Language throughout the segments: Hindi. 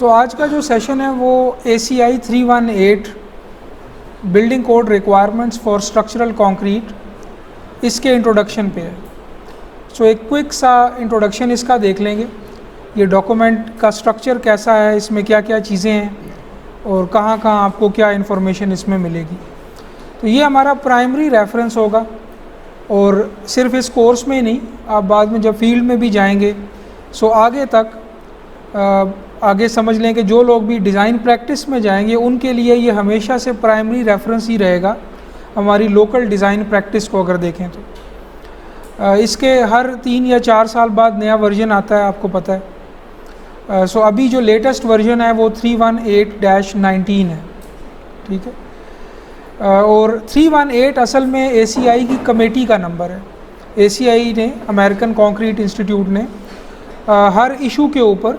आज का जो सेशन है वो ACI 318 building code requirements for structural concrete इसके इंट्रोडक्शन पे है। एक क्विक सा इंट्रोडक्शन इसका देख लेंगे। ये डॉक्यूमेंट का स्ट्रक्चर कैसा है, इसमें क्या क्या चीज़ें हैं और कहाँ कहाँ आपको क्या इन्फॉर्मेशन इसमें मिलेगी। तो ये हमारा प्राइमरी रेफरेंस होगा और सिर्फ इस कोर्स में ही नहीं, आप बाद में जब फील्ड में भी जाएंगे आगे तक आगे समझ लें कि जो लोग भी डिज़ाइन प्रैक्टिस में जाएंगे उनके लिए ये हमेशा से प्राइमरी रेफरेंस ही रहेगा। हमारी लोकल डिज़ाइन प्रैक्टिस को अगर देखें तो इसके हर 3 या 4 साल बाद नया वर्जन आता है, आपको पता है। अभी जो लेटेस्ट वर्जन है वो 318-19 है, ठीक है। और 318 असल में ACI की कमेटी का नंबर है। ACI ने, अमेरिकन कंक्रीट इंस्टीट्यूट ने हर इशू के ऊपर,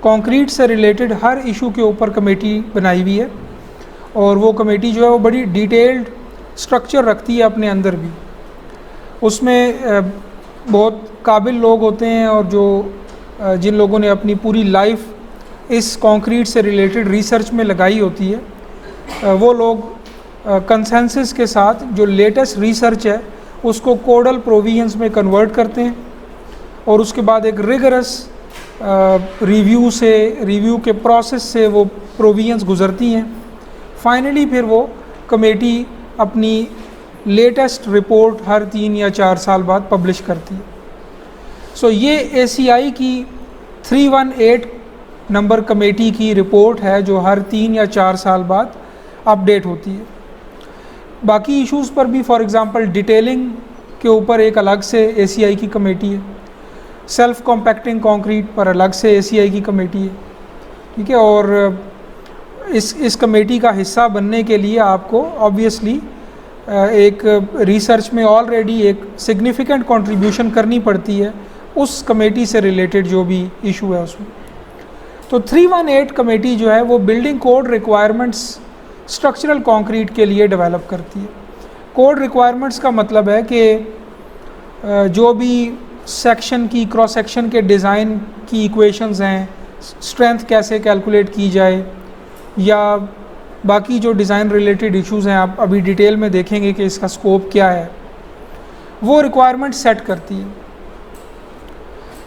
कंक्रीट से रिलेटेड हर इशू के ऊपर कमेटी बनाई हुई है और वो कमेटी जो है वो बड़ी डिटेल्ड स्ट्रक्चर रखती है अपने अंदर भी। उसमें बहुत काबिल लोग होते हैं और जिन लोगों ने अपनी पूरी लाइफ इस कंक्रीट से रिलेटेड रिसर्च में लगाई होती है, वो लोग कंसेंसस के साथ जो लेटेस्ट रिसर्च है उसको कोडल प्रोविजंस में कन्वर्ट करते हैं और उसके बाद एक रिगरस रिव्यू के प्रोसेस से वो प्रोविजंस गुजरती हैं। फाइनली फिर वो कमेटी अपनी लेटेस्ट रिपोर्ट हर 3 या 4 साल बाद पब्लिश करती है। ये ACI की 318 नंबर कमेटी की रिपोर्ट है जो हर 3 या 4 साल बाद अपडेट होती है। बाकी इश्यूज़ पर भी, फॉर एग्ज़ाम्पल डिटेलिंग के ऊपर एक अलग से ACI की कमेटी है, सेल्फ कॉम्पैक्टिंग कंक्रीट पर अलग से ACI की कमेटी है, ठीक है। और इस कमेटी का हिस्सा बनने के लिए आपको ऑब्वियसली एक रिसर्च में ऑलरेडी एक सिग्निफिकेंट कंट्रीब्यूशन करनी पड़ती है उस कमेटी से रिलेटेड जो भी इशू है उसमें। 318 कमेटी जो है वो building code requirements structural concrete के लिए डेवलप करती है। कोड रिक्वायरमेंट्स का मतलब है कि जो भी सेक्शन की, क्रॉस सेक्शन के डिज़ाइन की इक्वेशंस हैं, स्ट्रेंथ कैसे कैलकुलेट की जाए, या बाकी जो डिज़ाइन रिलेटेड इश्यूज़ हैं, आप अभी डिटेल में देखेंगे कि इसका स्कोप क्या है, वो रिक्वायरमेंट सेट करती है।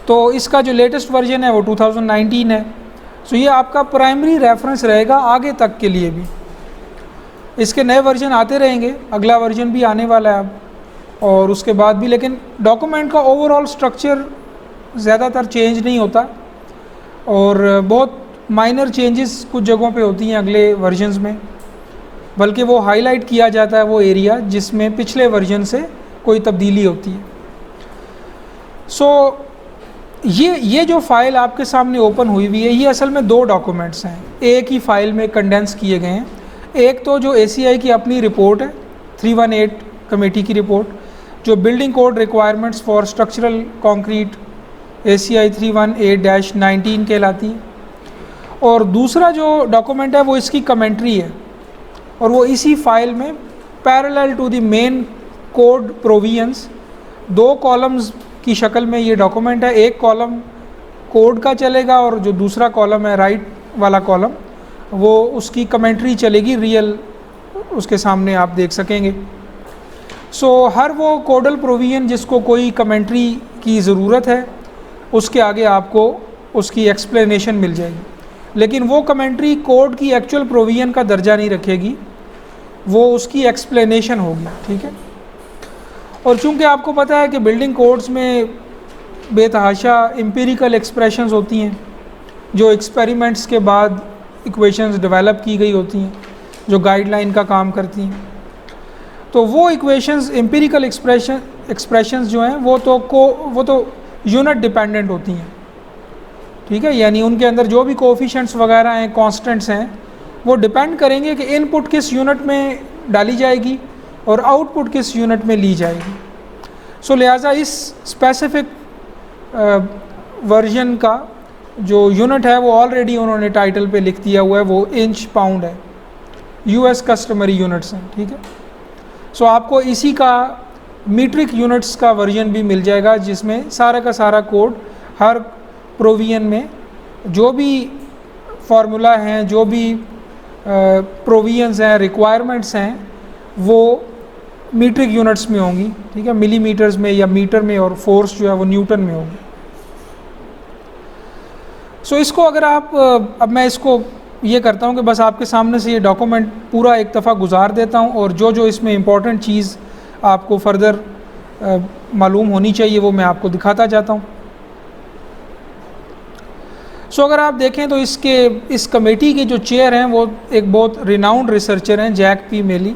तो इसका जो लेटेस्ट वर्जन है वो 2019 है। ये आपका प्राइमरी रेफरेंस रहेगा आगे तक के लिए भी। इसके नए वर्जन आते रहेंगे, अगला वर्जन भी आने वाला है अब और उसके बाद भी, लेकिन डॉक्यूमेंट का ओवरऑल स्ट्रक्चर ज़्यादातर चेंज नहीं होता और बहुत माइनर चेंजेस कुछ जगहों पे होती हैं अगले वर्जन्स में, बल्कि वो हाईलाइट किया जाता है वो एरिया जिसमें पिछले वर्जन से कोई तब्दीली होती है। ये जो फ़ाइल आपके सामने ओपन हुई हुई है, ये असल में 2 डॉक्यूमेंट्स हैं, एक ही फ़ाइल में कंडेंस किए गए हैं। एक तो जो ACI की अपनी रिपोर्ट है 318 कमेटी की रिपोर्ट, जो building code requirements for structural concrete ACI 318-19 कहलाती है, और दूसरा जो डॉक्यूमेंट है वो इसकी कमेंट्री है और वो इसी फाइल में parallel to the main code provisions 2 columns की शक्ल में ये डॉक्यूमेंट है। एक कॉलम कोड का चलेगा और जो दूसरा कॉलम है, राइट वाला कॉलम, वो उसकी कमेंट्री चलेगी, रियल उसके सामने आप देख सकेंगे। हर वो कोडल प्रोविजन जिसको कोई कमेंट्री की ज़रूरत है उसके आगे आपको उसकी एक्सप्लेनेशन मिल जाएगी, लेकिन वो कमेंट्री कोड की एक्चुअल प्रोविजन का दर्जा नहीं रखेगी, वो उसकी एक्सप्लेनेशन होगी, ठीक है। और चूंकि आपको पता है कि बिल्डिंग कोड्स में बेतहाशा एम्पिरिकल एक्सप्रेशंस होती हैं जो एक्सपेरिमेंट्स के बाद इक्वेशंस डेवलप की गई होती हैं जो गाइडलाइन का काम करती हैं, तो वो इक्वेशंस, एम्पिरिकल एक्सप्रेशंस जो हैं वो तो यूनिट डिपेंडेंट होती हैं, ठीक है। यानी उनके अंदर जो भी कोएफिशिएंट्स वगैरह हैं, कांस्टेंट्स हैं, वो डिपेंड करेंगे कि इनपुट किस यूनिट में डाली जाएगी और आउटपुट किस यूनिट में ली जाएगी। लिहाजा इस स्पेसिफिक वर्जन का जो यूनिट है वो ऑलरेडी उन्होंने टाइटल पे लिख दिया हुआ है, वो इंच पाउंड है, US कस्टमरी यूनिट्स हैं, ठीक है। आपको इसी का मीट्रिक यूनिट्स का वर्जन भी मिल जाएगा जिसमें सारा का सारा कोड हर प्रोविजन में जो भी फार्मूला हैं, जो भी प्रोविजंस हैं, रिक्वायरमेंट्स हैं, वो मीट्रिक यूनिट्स में होंगी, ठीक है, मिलीमीटर्स में या मीटर में, और फोर्स जो है वो न्यूटन में होगी। सो इसको अगर आप अब मैं इसको ये करता हूँ कि बस आपके सामने से ये डॉक्यूमेंट पूरा एक दफ़ा गुजार देता हूँ, और जो जो इसमें इम्पॉर्टेंट चीज़ आपको फर्दर मालूम होनी चाहिए वो मैं आपको दिखाता जाता हूँ। सो अगर आप देखें तो इस कमेटी के जो चेयर हैं वो एक बहुत रिनाउंड रिसर्चर हैं, जैक पी मेली।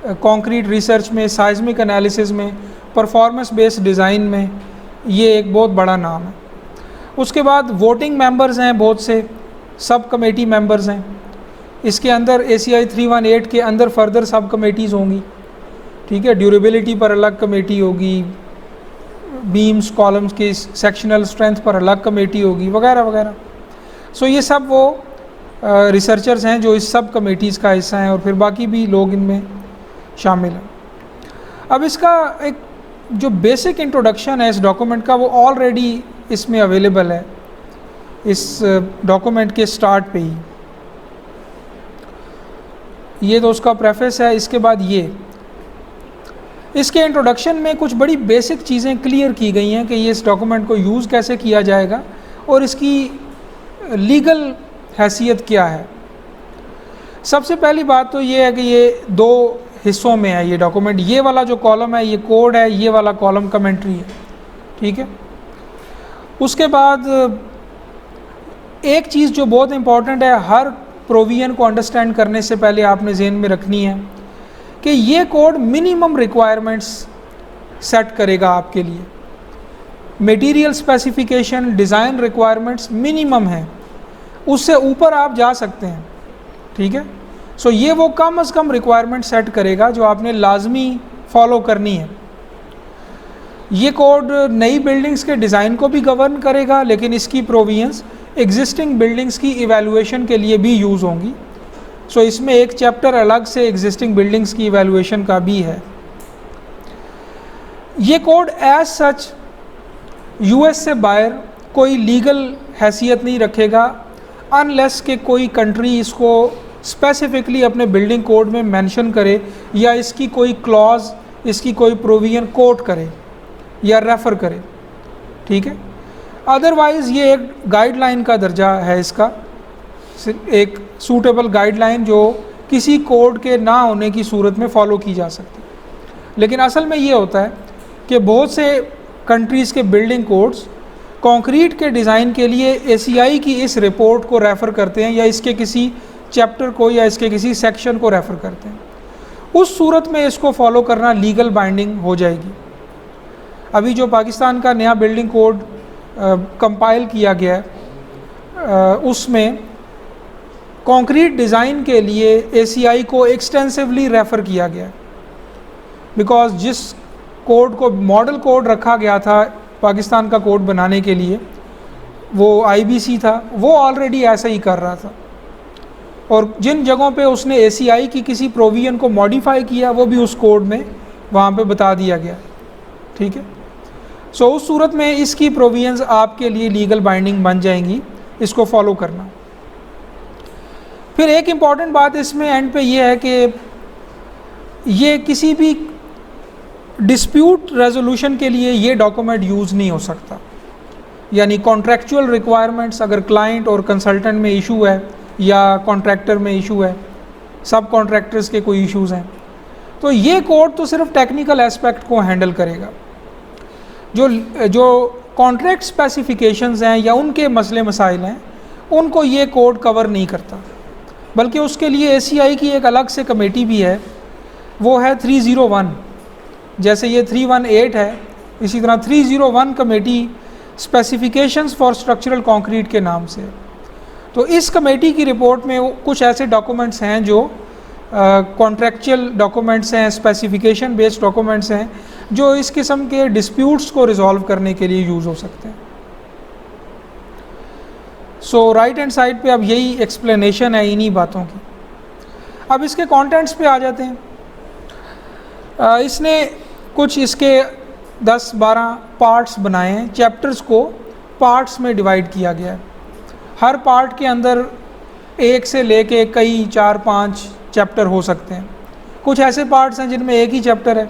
कंक्रीट रिसर्च में, साइज्मिक एनालिसिस में, परफॉर्मेंस बेस्ड डिज़ाइन में ये एक बहुत बड़ा नाम है। उसके बाद वोटिंग मेंबर्स हैं, बहुत से सब कमेटी मेंबर्स हैं। इसके अंदर ACI 318 के अंदर फर्दर सब कमेटीज़ होंगी, ठीक है, ड्यूरेबिलिटी पर अलग कमेटी होगी, बीम्स कॉलम्स की सेक्शनल स्ट्रेंथ पर अलग कमेटी होगी, वगैरह वगैरह। सो ये सब वो रिसर्चर्स हैं जो इस सब कमेटीज़ का हिस्सा हैं, और फिर बाकी भी लोग इनमें शामिल हैं। अब इसका एक जो बेसिक इंट्रोडक्शन है इस डॉक्यूमेंट का, वो ऑलरेडी इसमें अवेलेबल है इस डॉक्यूमेंट के स्टार्ट पे ही। ये तो उसका प्रेफेस है। इसके बाद ये इसके इंट्रोडक्शन में कुछ बड़ी बेसिक चीज़ें क्लियर की गई हैं कि ये इस डॉक्यूमेंट को यूज़ कैसे किया जाएगा और इसकी लीगल हैसियत क्या है। सबसे पहली बात तो ये है कि ये दो हिस्सों में है ये डॉक्यूमेंट। ये वाला जो कॉलम है ये कोड है, ये वाला कॉलम कमेंट्री है, ठीक है। उसके बाद एक चीज़ जो बहुत इम्पॉर्टेंट है, हर प्रोविजन को अंडरस्टैंड करने से पहले आपने ज़हन में रखनी है कि ये कोड मिनिमम रिक्वायरमेंट्स सेट करेगा आपके लिए। Material specification, design requirements minimum है, उससे ऊपर आप जा सकते हैं, ठीक है। सो ये वो कम से कम रिक्वायरमेंट सेट करेगा जो आपने लाजमी फॉलो करनी है। ये कोड नई बिल्डिंग्स के डिज़ाइन को भी गवर्न करेगा, लेकिन इसकी प्रोविजंस एग्जिस्टिंग बिल्डिंग्स की इवैल्यूएशन के लिए भी यूज़ होंगी। सो इसमें एक चैप्टर अलग से एग्जिस्टिंग बिल्डिंग्स की इवैल्यूएशन का भी है। ये कोड एज सच US से बाहर कोई लीगल हैसियत नहीं रखेगा अनलेस के कोई कंट्री इसको स्पेसिफिकली अपने बिल्डिंग कोड में मेंशन करे या इसकी कोई क्लॉज, इसकी कोई प्रोविजन कोट करे या रेफ़र करे, ठीक है। अदरवाइज़ ये एक गाइडलाइन का दर्जा है इसका, एक सूटेबल गाइडलाइन जो किसी कोड के ना होने की सूरत में फ़ॉलो की जा सकती है। लेकिन असल में ये होता है कि बहुत से कंट्रीज़ के बिल्डिंग कोड्स कंक्रीट के डिज़ाइन के लिए ACI की इस रिपोर्ट को रेफ़र करते हैं या इसके किसी चैप्टर को या इसके किसी सेक्शन को रेफ़र करते हैं। उस सूरत में इसको फॉलो करना लीगल बाइंडिंग हो जाएगी। अभी जो पाकिस्तान का नया बिल्डिंग कोड कंपाइल किया गया है उसमें कंक्रीट डिज़ाइन के लिए ACI को एक्सटेंसिवली रेफ़र किया गया है, बिकॉज जिस कोड को मॉडल कोड रखा गया था पाकिस्तान का कोड बनाने के लिए, वो IBC था, वो ऑलरेडी ऐसा ही कर रहा था। और जिन जगहों पे उसने ACI की किसी प्रोविजन को मॉडिफाई किया वो भी उस कोड में वहाँ पे बता दिया गया, ठीक है। सो उस सूरत में इसकी प्रोविजंस आपके लिए लीगल बाइंडिंग बन जाएंगी, इसको फॉलो करना। फिर एक इम्पॉर्टेंट बात इसमें एंड पे ये है कि ये किसी भी डिस्प्यूट रेजोल्यूशन के लिए ये डॉक्यूमेंट यूज़ नहीं हो सकता। यानी कॉन्ट्रैक्चुअल रिक्वायरमेंट्स अगर क्लाइंट और कंसल्टेंट में इशू है या कॉन्ट्रैक्टर में इशू है, सब कॉन्ट्रैक्टर्स के कोई इश्यूज़ हैं, तो ये कोड तो सिर्फ टेक्निकल एस्पेक्ट को हैंडल करेगा। जो कॉन्ट्रैक्ट स्पेसिफिकेशंस हैं या उनके मसले मसाइल हैं उनको ये कोड कवर नहीं करता, बल्कि उसके लिए ACI की एक अलग से कमेटी भी है, वो है 301। जैसे ये 318 है, इसी तरह 301 committee specifications for structural concrete के नाम से। तो इस कमेटी की रिपोर्ट में कुछ ऐसे डॉक्यूमेंट्स हैं जो कॉन्ट्रैक्चुअल डॉक्यूमेंट्स हैं, स्पेसिफिकेशन बेस्ड डॉक्यूमेंट्स हैं, जो इस किस्म के डिस्प्यूट्स को रिजॉल्व करने के लिए यूज़ हो सकते हैं। सो राइट हैंड साइड पे अब यही एक्सप्लेनेशन है इन्हीं बातों की। अब इसके कंटेंट्स पे आ जाते हैं। इसने कुछ इसके 10-12 पार्ट्स बनाए हैं। चैप्टर्स को पार्ट्स में डिवाइड किया गया है। हर पार्ट के अंदर एक से लेके कई 4-5 चैप्टर हो सकते हैं। कुछ ऐसे पार्ट्स हैं जिनमें एक ही चैप्टर है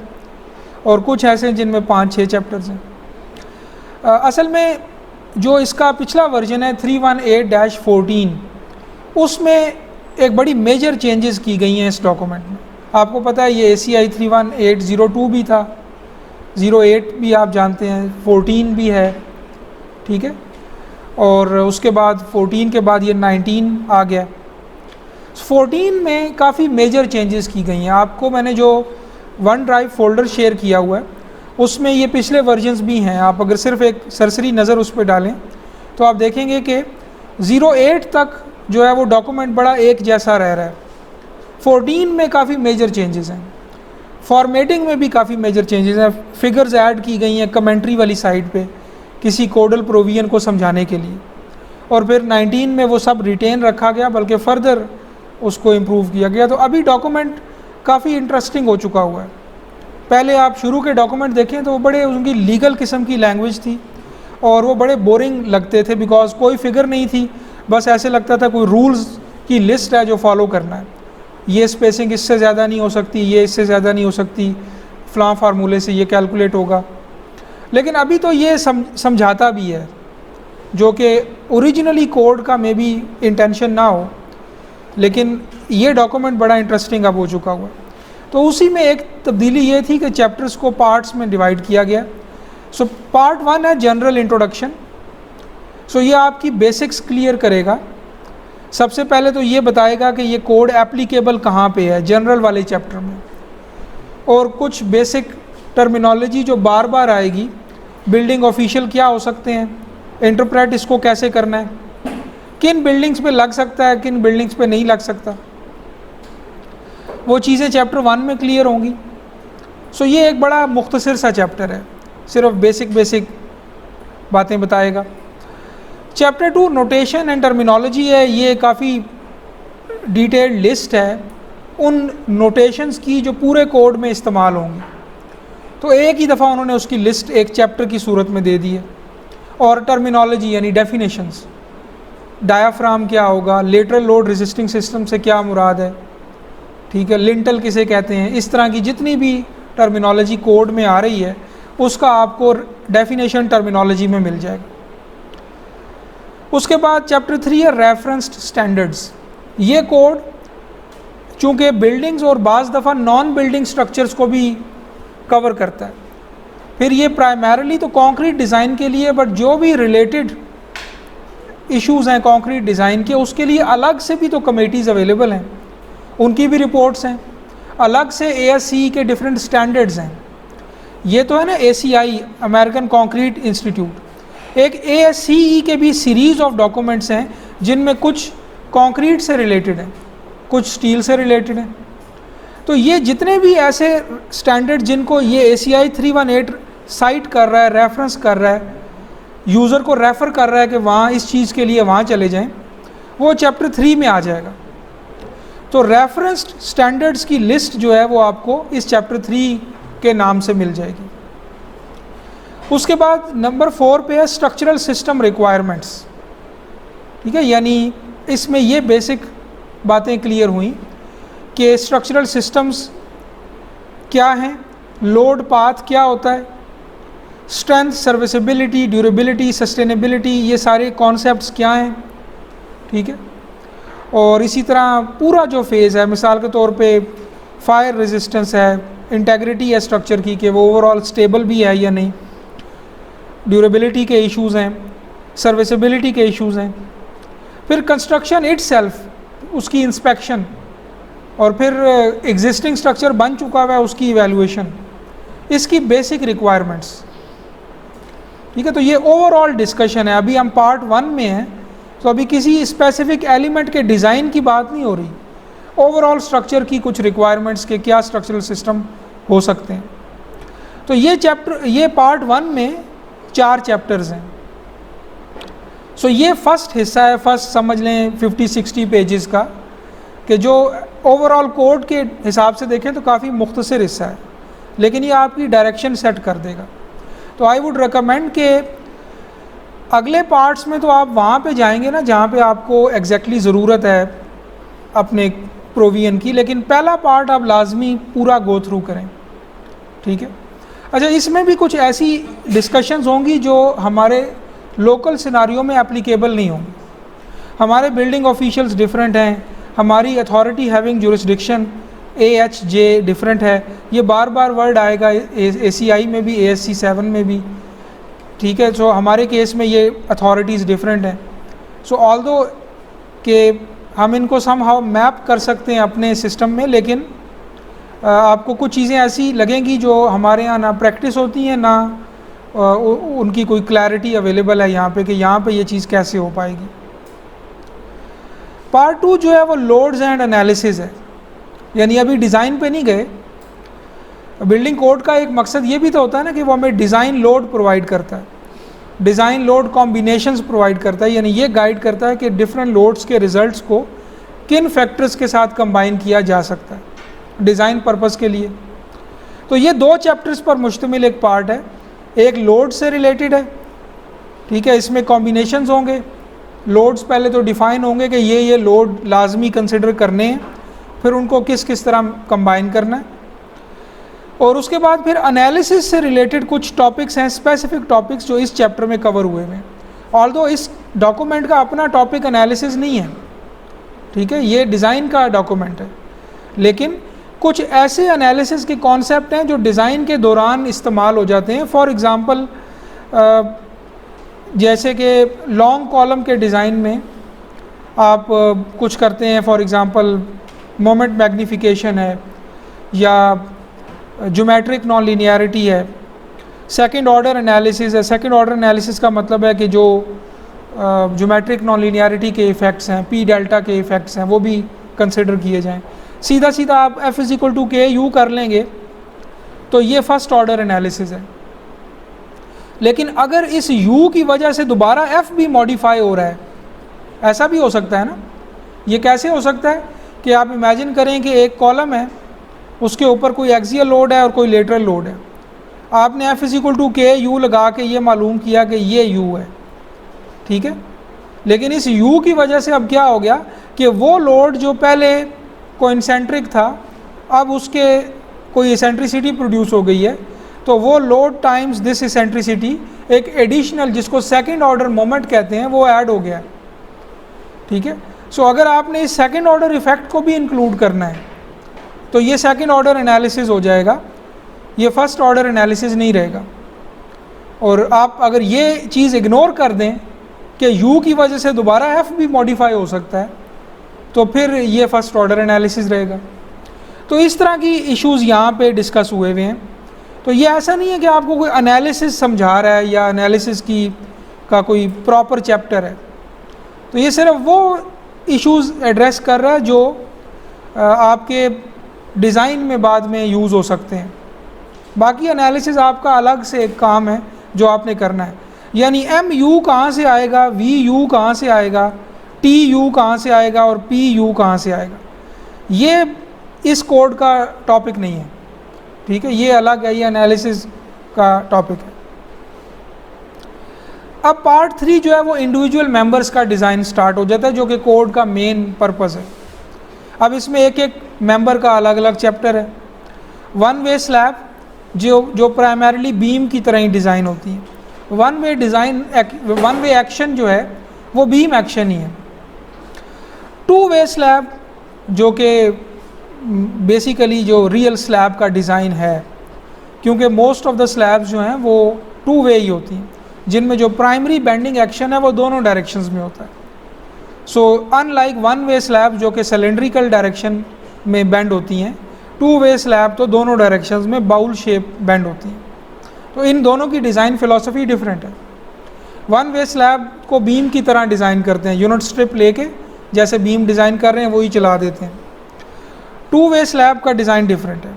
और कुछ ऐसे हैं जिनमें 5-6 चैप्टर्स हैं। असल में जो इसका पिछला वर्जन है 318-14, उसमें एक बड़ी मेजर चेंजेस की गई हैं इस डॉक्यूमेंट में। आपको पता है ये ACI 31802 भी था, 08 भी आप जानते हैं, 14 भी है, ठीक है, और उसके बाद 14 के बाद ये 19 आ गया। 14 में काफ़ी मेजर चेंजेस की गई हैं। आपको मैंने जो वन ड्राइव फोल्डर शेयर किया हुआ है उसमें ये पिछले वर्जन्स भी हैं। आप अगर सिर्फ एक सरसरी नज़र उस पर डालें तो आप देखेंगे कि 08 तक जो है वो डॉक्यूमेंट बड़ा एक जैसा रह रहा है। 14 में काफ़ी मेजर चेंजेस हैं, फॉर्मेटिंग में भी काफ़ी मेजर चेंजेस हैं, फिगर्स ऐड की गई हैं कमेंट्री वाली साइड पे किसी कोडल प्रोविजन को समझाने के लिए, और फिर 19 में वो सब रिटेन रखा गया बल्कि फ़र्दर उसको इम्प्रूव किया गया। तो अभी डॉक्यूमेंट काफ़ी इंटरेस्टिंग हो चुका हुआ है। पहले आप शुरू के डॉक्यूमेंट देखें तो वो बड़े उनकी लीगल किस्म की लैंग्वेज थी और वो बड़े बोरिंग लगते थे, बिकॉज कोई फिगर नहीं थी, बस ऐसे लगता था कोई रूल्स की लिस्ट है जो फॉलो करना है, ये स्पेसिंग इससे ज़्यादा नहीं हो सकती, ये इससे ज़्यादा नहीं हो सकती, फ़लाँ फार्मूले से ये कैलकुलेट होगा। लेकिन अभी तो ये समझाता भी है, जो कि ओरिजिनली कोड का मे बी इंटेंशन ना हो, लेकिन ये डॉक्यूमेंट बड़ा इंटरेस्टिंग अब हो चुका हुआ। तो उसी में एक तब्दीली ये थी कि चैप्टर्स को पार्ट्स में डिवाइड किया गया। सो पार्ट 1 है जनरल इंट्रोडक्शन। सो ये आपकी बेसिक्स क्लियर करेगा। सबसे पहले तो ये बताएगा कि ये कोड एप्लीकेबल कहाँ पे है जनरल वाले चैप्टर में, और कुछ बेसिक टर्मिनोलॉजी जो बार बार आएगी, बिल्डिंग ऑफिशियल क्या हो सकते हैं, इंटरप्रेट इसको कैसे करना है, किन बिल्डिंग्स पे लग सकता है, किन बिल्डिंग्स पे नहीं लग सकता, वो चीज़ें चैप्टर 1 में क्लियर होंगी। सो ये एक बड़ा मुख्तसर सा चैप्टर है, सिर्फ बेसिक बातें बताएगा। चैप्टर 2 नोटेशन एंड टर्मिनोलॉजी है। ये काफ़ी डिटेल्ड लिस्ट है उन नोटेशंस की जो पूरे कोड में इस्तेमाल होंगी। तो एक ही दफ़ा उन्होंने उसकी लिस्ट एक चैप्टर की सूरत में दे दी है। और टर्मिनोलॉजी यानी डेफिनेशंस, डायाफ्राम क्या होगा, लेटरल लोड रेजिस्टिंग सिस्टम से क्या मुराद है, ठीक है, लिंटल किसे कहते हैं, इस तरह की जितनी भी टर्मिनोलॉजी कोड में आ रही है उसका आपको डेफिनेशन टर्मिनोलॉजी में मिल जाएगा। उसके बाद चैप्टर 3 है रेफरेंस्ड स्टैंडर्ड्स। ये कोड चूँकि बिल्डिंग्स और बाज़ दफ़ा नॉन बिल्डिंग स्ट्रक्चर्स को भी कवर करता है। फिर ये प्राइमरीली तो कंक्रीट डिज़ाइन के लिए, बट जो भी रिलेटेड इश्यूज़ हैं कंक्रीट डिज़ाइन के, उसके लिए अलग से भी तो कमेटीज़ अवेलेबल हैं, उनकी भी रिपोर्ट्स हैं, अलग से ASCE के डिफरेंट स्टैंडर्ड्स हैं। ये तो है ना ACI, अमेरिकन कंक्रीट इंस्टीट्यूट, एक ASCE के भी सीरीज़ ऑफ डॉक्यूमेंट्स हैं जिनमें कुछ कंक्रीट से रिलेटेड हैं, कुछ स्टील से रिलेटेड हैं। तो ये जितने भी ऐसे स्टैंडर्ड जिनको ये ACI 318 साइट कर रहा है, रेफरेंस कर रहा है, यूज़र को रेफ़र कर रहा है कि वहाँ इस चीज़ के लिए वहाँ चले जाएं, वो चैप्टर 3 में आ जाएगा। तो रेफरेंस्ड स्टैंडर्ड्स की लिस्ट जो है वो आपको इस चैप्टर 3 के नाम से मिल जाएगी। उसके बाद नंबर 4 पे है स्ट्रक्चरल सिस्टम रिक्वायरमेंट्स, ठीक है, यानी इसमें ये बेसिक बातें क्लियर हुई कि स्ट्रक्चरल सिस्टम्स क्या हैं, लोड पाथ क्या होता है, स्ट्रेंथ, सर्विसिबिलिटी, ड्यूरेबिलिटी, सस्टेनेबिलिटी, ये सारे कॉन्सेप्ट्स क्या हैं, ठीक है। और इसी तरह पूरा जो फेज़ है, मिसाल के तौर पे फायर रेजिस्टेंस है, इंटेग्रिटी है स्ट्रक्चर की कि वो ओवरऑल स्टेबल भी है या नहीं, ड्यूरेबिलिटी के इश्यूज़ हैं, सर्विसिबिलिटी के इश्यूज़ हैं, फिर कंस्ट्रक्शन इटसेल्फ, उसकी इंस्पेक्शन, और फिर एग्जिस्टिंग स्ट्रक्चर बन चुका हुआ है उसकी इवैल्यूएशन, इसकी बेसिक रिक्वायरमेंट्स, ठीक है। तो ये ओवरऑल डिस्कशन है। अभी हम पार्ट 1 में हैं, तो अभी किसी स्पेसिफिक एलिमेंट के डिज़ाइन की बात नहीं हो रही, ओवरऑल स्ट्रक्चर की कुछ रिक्वायरमेंट्स के क्या स्ट्रक्चरल सिस्टम हो सकते हैं। तो ये पार्ट 1 में 4 चैप्टर्स हैं। सो ये फर्स्ट हिस्सा है, फर्स्ट समझ लें 50-60 पेजेस का, कि जो ओवरऑल कोड के हिसाब से देखें तो काफ़ी मुख्तसर हिस्सा है, लेकिन ये आपकी डायरेक्शन सेट कर देगा। तो आई वुड रिकमेंड कि अगले पार्ट्स में तो आप वहाँ पे जाएंगे ना जहाँ पे आपको एग्जैक्टली ज़रूरत है अपने प्रोविजन की, लेकिन पहला पार्ट आप लाजमी पूरा गो थ्रू करें, ठीक है। अच्छा, इसमें भी कुछ ऐसी डिस्कशंस होंगी जो हमारे लोकल सिनारियों में एप्लीकेबल नहीं होंगी। हमारे बिल्डिंग ऑफिशियल्स डिफरेंट हैं, हमारी authority having jurisdiction AHJ different है, ये बार बार वर्ड आएगा ACI में भी, ASC 7 में भी, ठीक है। सो हमारे केस में ये अथॉरिटीज़ डिफरेंट हैं। सो ऑल्दो कि हम इनको समहाउ मैप कर सकते हैं अपने सिस्टम में, लेकिन आपको कुछ चीज़ें ऐसी लगेंगी जो हमारे यहाँ ना प्रैक्टिस होती हैं, ना उनकी कोई क्लैरिटी अवेलेबल है यहाँ पे कि यहाँ पे ये चीज़ कैसे हो पाएगी। पार्ट 2 जो है वो लोड्स एंड एनालिसिस है, यानी अभी डिज़ाइन पे नहीं गए। बिल्डिंग कोड का एक मकसद ये भी तो होता है ना कि वो हमें डिज़ाइन लोड प्रोवाइड करता है, डिज़ाइन लोड कॉम्बिनेशंस प्रोवाइड करता है, यानी ये गाइड करता है कि डिफरेंट लोड्स के रिजल्ट्स को किन फैक्टर्स के साथ कंबाइन किया जा सकता है डिज़ाइन पर्पस के लिए। तो ये 2 चैप्टर्स पर मुश्तमिल एक पार्ट है, एक लोड से रिलेटेड है, ठीक है। इसमें कॉम्बिनेशंस होंगे, लोड्स पहले तो डिफ़ाइन होंगे कि ये लोड लाजमी कंसिडर करने हैं, फिर उनको किस किस तरह कंबाइन करना है, और उसके बाद फिर एनालिसिस से रिलेटेड कुछ टॉपिक्स हैं, स्पेसिफिक टॉपिक्स जो इस चैप्टर में कवर हुए हैं। ऑल्दो इस डॉक्यूमेंट का अपना टॉपिक एनालिसिस नहीं है, ठीक है, ये डिज़ाइन का डॉक्यूमेंट है, लेकिन कुछ ऐसे एनालिसिस के कॉन्सेप्ट हैं जो डिज़ाइन के दौरान इस्तेमाल हो जाते हैं। फॉर एग्ज़ाम्पल जैसे कि लॉन्ग कॉलम के डिज़ाइन में आप कुछ करते हैं, फॉर एग्ज़ाम्पल मोमेंट मैग्नीफिकेशन है या ज्योमेट्रिक नॉन लीनियरिटी है, सेकंड ऑर्डर एनालिसिस है। सेकंड ऑर्डर एनालिसिस का मतलब है कि जो ज्योमेट्रिक नॉन लीनियरिटी के इफ़ेक्ट्स हैं, P डेल्टा के इफ़ेक्ट्स हैं, वो भी कंसिडर किए जाएं। सीधा सीधा आप F = KU कर लेंगे तो ये फर्स्ट ऑर्डर एनालिसिस है, लेकिन अगर इस U की वजह से दोबारा F भी मॉडिफाई हो रहा है, ऐसा भी हो सकता है ना। ये कैसे हो सकता है कि आप इमेजिन करें कि एक कॉलम है, उसके ऊपर कोई एक्सियल लोड है और कोई लेटरल लोड है, आपने F = KU लगा के ये मालूम किया कि ये U है, ठीक है, लेकिन इस U की वजह से अब क्या हो गया कि वो लोड जो पहले कोइंसेंट्रिक था, अब उसके कोई एसेंट्रिसिटी प्रोड्यूस हो गई है, तो वो लोड टाइम्स दिस एसेंट्रिसिटी एक एडिशनल, जिसको सेकंड ऑर्डर मोमेंट कहते हैं, वो ऐड हो गया, ठीक है। सो अगर आपने इस सेकंड ऑर्डर इफेक्ट को भी इंक्लूड करना है तो ये सेकंड ऑर्डर एनालिसिस हो जाएगा, ये फर्स्ट ऑर्डर एनालिसिस नहीं रहेगा। और आप अगर ये चीज़ इग्नोर कर दें कि U की वजह से दोबारा F भी मॉडिफाई हो सकता है, तो फिर ये फर्स्ट ऑर्डर एनालिसिस रहेगा। तो इस तरह की इश्यूज़ यहाँ पे डिस्कस हुए हुए हैं। तो ये ऐसा नहीं है कि आपको कोई एनालिसिस समझा रहा है या एनालिसिस का कोई प्रॉपर चैप्टर है, तो ये सिर्फ वो इश्यूज़ एड्रेस कर रहा है जो आपके डिज़ाइन में बाद में यूज़ हो सकते हैं। बाकी एनालिसिस आपका अलग से एक काम है जो आपने करना है, यानी MU कहाँ से आएगा, VU कहाँ से आएगा, TU कहाँ से आएगा और PU कहाँ से आएगा, ये इस कोड का टॉपिक नहीं है, ठीक है, ये अलग है, ये एनालिसिस का टॉपिक है। अब पार्ट 3 जो है वो इंडिविजुअल मेंबर्स का डिज़ाइन स्टार्ट हो जाता है, जो कि कोड का मेन पर्पस है। अब इसमें एक एक मेंबर का अलग अलग चैप्टर है। वन वे स्लैब जो प्राइमरीली बीम की तरह ही डिज़ाइन होती है। वन वे एक्शन जो है वो बीम एक्शन ही है। टू वे स्लैब जो कि बेसिकली जो रियल स्लैब का डिज़ाइन है, क्योंकि मोस्ट ऑफ द स्लैब्स जो हैं वो टू वे ही होती हैं, जिनमें जो प्राइमरी बेंडिंग एक्शन है वो दोनों डायरेक्शंस में होता है। So unlike one way slab जो कि सिलेंड्रिकल डायरेक्शन में बेंड होती हैं, टू वे स्लैब तो दोनों डायरेक्शंस में बाउल शेप बेंड होती हैं। तो इन दोनों की डिज़ाइन फ़िलासफ़ी डिफरेंट है। वन वे स्लैब को बीम की तरह डिज़ाइन करते हैं, यूनिट स्ट्रिप लेके जैसे बीम डिज़ाइन कर रहे हैं वही चला देते हैं। टू वे स्लैब का डिज़ाइन डिफरेंट है।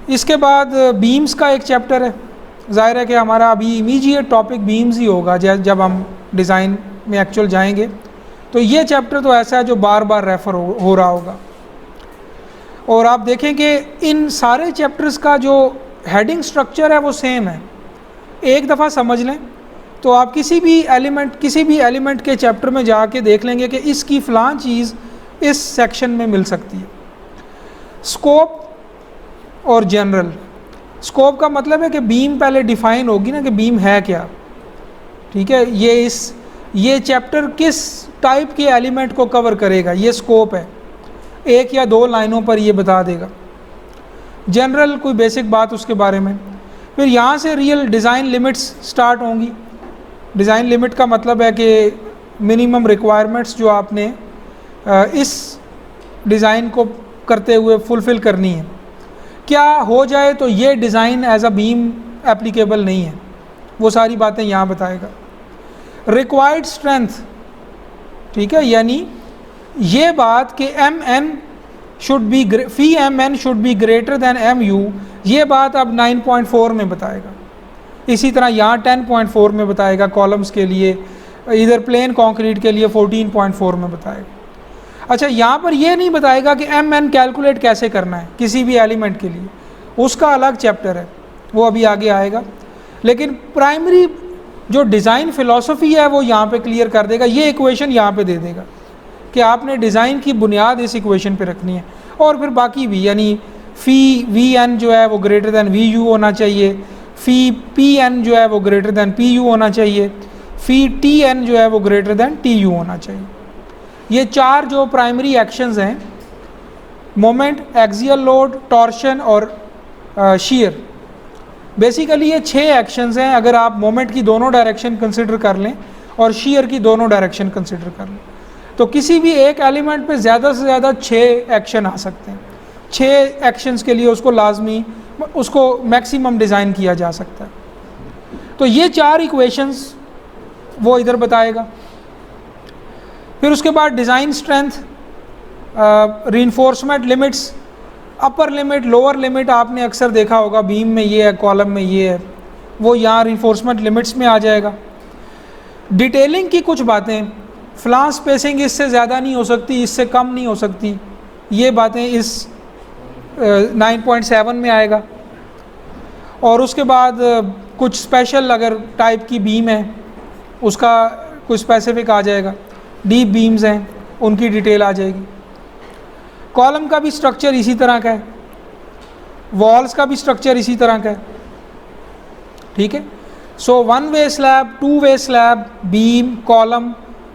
इसके बाद बीम्स का एक चैप्टर है। ज़ाहिर है कि हमारा अभी इमीडिएट टॉपिक बीम्स ही होगा जब हम डिज़ाइन में एक्चुअल जाएंगे। तो ये चैप्टर तो ऐसा है जो बार बार रेफ़र हो रहा होगा। और आप देखें कि इन सारे चैप्टर्स का जो हेडिंग स्ट्रक्चर है वो सेम है। एक दफ़ा समझ लें तो आप किसी भी एलिमेंट के चैप्टर में जाके देख लेंगे कि इसकी फ़लाँ चीज़ इस सेक्शन में मिल सकती है। स्कोप और जनरल। स्कोप का मतलब है कि बीम पहले डिफ़ाइन होगी ना कि बीम है क्या, ठीक है, ये चैप्टर किस टाइप के एलिमेंट को कवर करेगा, ये स्कोप है, एक या दो लाइनों पर ये बता देगा। जनरल कोई बेसिक बात उसके बारे में। फिर यहाँ से रियल डिज़ाइन लिमिट्स स्टार्ट होंगी। डिज़ाइन लिमिट का मतलब है कि मिनिमम रिक्वायरमेंट्स जो आपने इस डिज़ाइन को करते हुए फुलफ़िल करनी है, क्या हो जाए तो ये design as a beam applicable नहीं है, वो सारी बातें यहाँ बताएगा। रिक्वायर्ड स्ट्रेंथ, ठीक है, यानी ये बात कि phi M N should be greater than M U, ये बात अब 9.4 में बताएगा। इसी तरह यहाँ 10.4 में बताएगा कॉलम्स के लिए, इधर प्लेन कंक्रीट के लिए 14.4 में बताएगा। अच्छा, यहाँ पर ये नहीं बताएगा कि एम एन कैलकुलेट कैसे करना है किसी भी एलिमेंट के लिए, उसका अलग चैप्टर है, वो अभी आगे आएगा। लेकिन प्राइमरी जो डिज़ाइन फ़िलॉसफी है वो यहाँ पे क्लियर कर देगा। ये इक्वेशन यहाँ पे दे देगा कि आपने डिज़ाइन की बुनियाद इस इक्वेशन पे रखनी है, और फिर बाकी भी, यानी फ़ी वी एन जो है वो ग्रेटर दैन वी यू होना चाहिए, फ़ी पी एन जो है वो ग्रेटर दैन पी यू होना चाहिए, फ़ी टी एन जो है वो ग्रेटर दैन टी यू होना चाहिए। ये चार जो प्राइमरी एक्शंस हैं, मोमेंट, एक्सियल लोड, टॉर्शन और शीयर, बेसिकली ये 6 एक्शंस हैं। अगर आप मोमेंट की दोनों डायरेक्शन कंसिडर कर लें और शीयर की दोनों डायरेक्शन कंसिडर कर लें, तो किसी भी एक एलिमेंट पे ज़्यादा से ज़्यादा 6 एक्शन आ सकते हैं। 6 एक्शंस के लिए उसको मैक्सिमम डिज़ाइन किया जा सकता है। तो ये 4 इक्वेशंस वो इधर बताएगा। फिर उसके बाद design strength, reinforcement limits, upper limit, lower limit आपने अक्सर देखा होगा, बीम में ये है, कॉलम में ये है, वो यहाँ रीइंफोर्समेंट लिमिट्स में आ जाएगा। डिटेलिंग की कुछ बातें, फ़लाँ स्पेसिंग इससे ज़्यादा नहीं हो सकती, इससे कम नहीं हो सकती, ये बातें इस 9.7 में आएगा। और उसके बाद कुछ स्पेशल अगर टाइप की बीम है उसका कुछ स्पेसिफिक आ जाएगा। डीप बीम्स हैं उनकी डिटेल आ जाएगी। कॉलम का भी स्ट्रक्चर इसी तरह का है, वॉल्स का भी स्ट्रक्चर इसी तरह का है, ठीक है। सो 1 वे स्लैब, 2 वे स्लैब, बीम, कॉलम,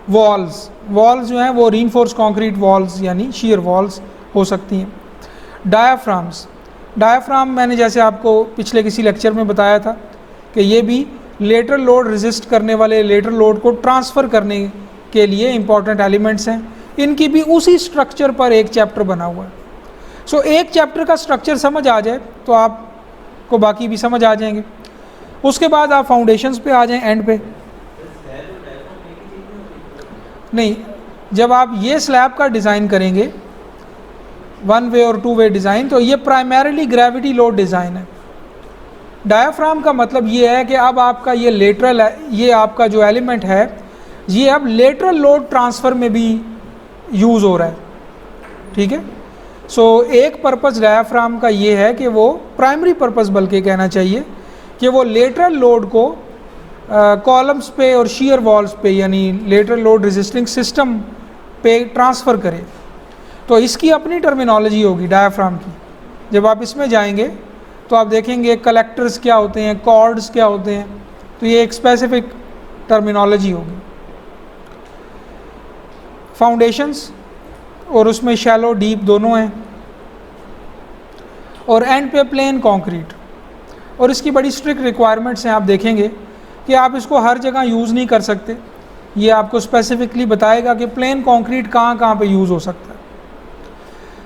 वॉल्स जो हैं वो रीइंफोर्स कंक्रीट वॉल्स यानी शीयर वॉल्स हो सकती हैं। डायाफ्राम मैंने जैसे आपको पिछले किसी लेक्चर में बताया था कि ये भी लेटरल लोड रेजिस्ट करने वाले, लेटरल लोड को ट्रांसफ़र करने के लिए इंपॉर्टेंट एलिमेंट्स हैं। इनकी भी उसी स्ट्रक्चर पर एक चैप्टर बना हुआ है। सो एक चैप्टर का स्ट्रक्चर समझ आ जाए तो आपको बाकी भी समझ आ जाएंगे। उसके बाद आप फाउंडेशंस पे आ जाएं, एंड पे नहीं, जब आप ये स्लैब का डिज़ाइन करेंगे 1 वे और 2 वे डिज़ाइन, तो ये प्राइमरीली ग्रेविटी लोड डिज़ाइन है। डायाफ्राम का मतलब ये है कि अब आपका ये लेटरल है, ये आपका जो एलिमेंट है ये अब लेटरल लोड ट्रांसफ़र में भी यूज़ हो रहा है, ठीक है। सो एक पर्पज़ डायाफ्राम का ये है कि वो प्राइमरी पर्पज़ बल्कि कहना चाहिए कि वो लेटरल लोड को कॉलम्स पे और शीयर वॉल्स पे यानी लेटरल लोड रेजिस्टिंग सिस्टम पे ट्रांसफ़र करे। तो इसकी अपनी टर्मिनोलॉजी होगी डायाफ्राम की। जब आप इसमें जाएंगे तो आप देखेंगे कलेक्टर्स क्या होते हैं, कॉर्ड्स क्या होते हैं, तो ये एक स्पेसिफिक टर्मिनोलॉजी होगी। फाउंडेशंस, और उसमें शैलो डीप दोनों हैं, और एंड पे प्लेन कंक्रीट। और इसकी बड़ी स्ट्रिक्ट रिक्वायरमेंट्स हैं। आप देखेंगे कि आप इसको हर जगह यूज़ नहीं कर सकते, ये आपको स्पेसिफिकली बताएगा कि प्लेन कंक्रीट कहाँ कहाँ पे यूज़ हो सकता है।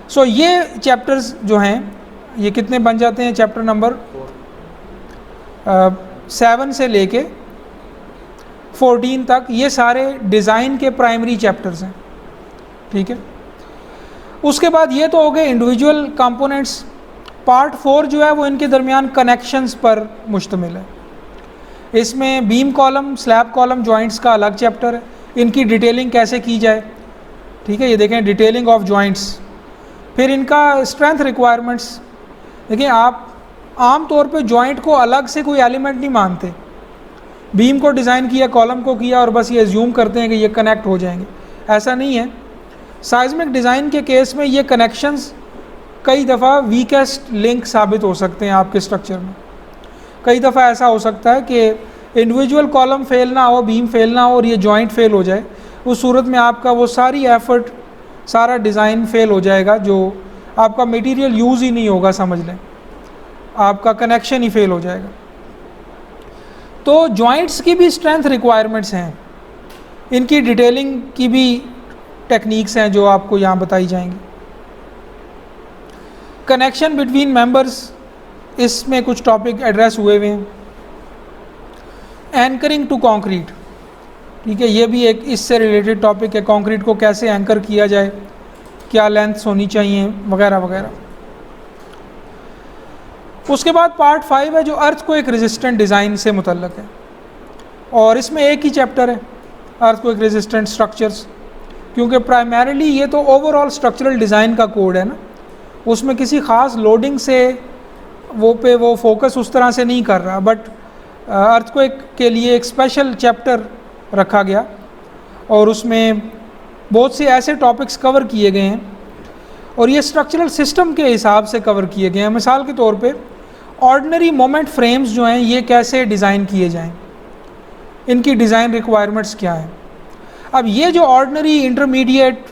सो ये चैप्टर्स जो हैं ये कितने बन जाते हैं, चैप्टर नंबर 7 से लेके 14 तक, ये सारे डिज़ाइन के प्राइमरी चैप्टर्स हैं, ठीक है। उसके बाद ये तो हो गए इंडिविजुअल कंपोनेंट्स। पार्ट 4 जो है वो इनके दरमियान कनेक्शंस पर मुश्तमिल है। इसमें beam column, slab column joints का अलग चैप्टर है, इनकी डिटेलिंग कैसे की जाए, ठीक है। ये देखें डिटेलिंग ऑफ जॉइंट्स। फिर इनका स्ट्रेंथ रिक्वायरमेंट्स। देखिए आप आम तौर पे जॉइंट को अलग से कोई एलिमेंट नहीं मानते, बीम को डिज़ाइन किया, कॉलम को किया और बस ये एज्यूम करते हैं कि ये कनेक्ट हो जाएंगे, ऐसा नहीं है। साइज़मिक डिज़ाइन के केस में ये कनेक्शंस कई दफ़ा वीकेस्ट लिंक साबित हो सकते हैं आपके स्ट्रक्चर में। कई दफ़ा ऐसा हो सकता है कि इंडिविजुअल कॉलम फेल ना हो, बीम फेल ना हो और ये जॉइंट फेल हो जाए। उस सूरत में आपका वो सारी एफर्ट, सारा डिज़ाइन फेल हो जाएगा, जो आपका मटेरियल यूज़ ही नहीं होगा, समझ लें आपका कनेक्शन ही फेल हो जाएगा। तो जॉइंट्स की भी स्ट्रेंथ रिक्वायरमेंट्स हैं, इनकी डिटेलिंग की भी टेक्निक्स हैं जो आपको यहाँ बताई जाएंगी। कनेक्शन बिटवीन मेंबर्स, इसमें कुछ टॉपिक एड्रेस हुए हुए हैं। एंकरिंग टू कंक्रीट, ठीक है, ये भी एक इससे रिलेटेड टॉपिक है। कंक्रीट को कैसे एंकर किया जाए, क्या लेंथ्स होनी चाहिए, वगैरह वगैरह। उसके बाद पार्ट 5 है जो अर्थक्वेक रेजिस्टेंट डिज़ाइन से मुतल्लक है, और इसमें एक ही चैप्टर है, अर्थक्वेक रेजिस्टेंट स्ट्रक्चर्स, क्योंकि प्राइमरीली ये तो ओवरऑल स्ट्रक्चरल डिज़ाइन का कोड है ना, उसमें किसी ख़ास लोडिंग से वो फोकस उस तरह से नहीं कर रहा। बट अर्थक्वेक के लिए एक स्पेशल चैप्टर रखा गया और उसमें बहुत से ऐसे टॉपिक्स कवर किए गए हैं और ये स्ट्रक्चरल सिस्टम के हिसाब से कवर किए गए हैं। मिसाल के तौर पे ऑर्डिनरी मोमेंट फ्रेम्स जो हैं ये कैसे डिज़ाइन किए जाएं, इनकी डिज़ाइन रिक्वायरमेंट्स क्या है। अब ये जो ऑर्डिनरी, इंटरमीडिएट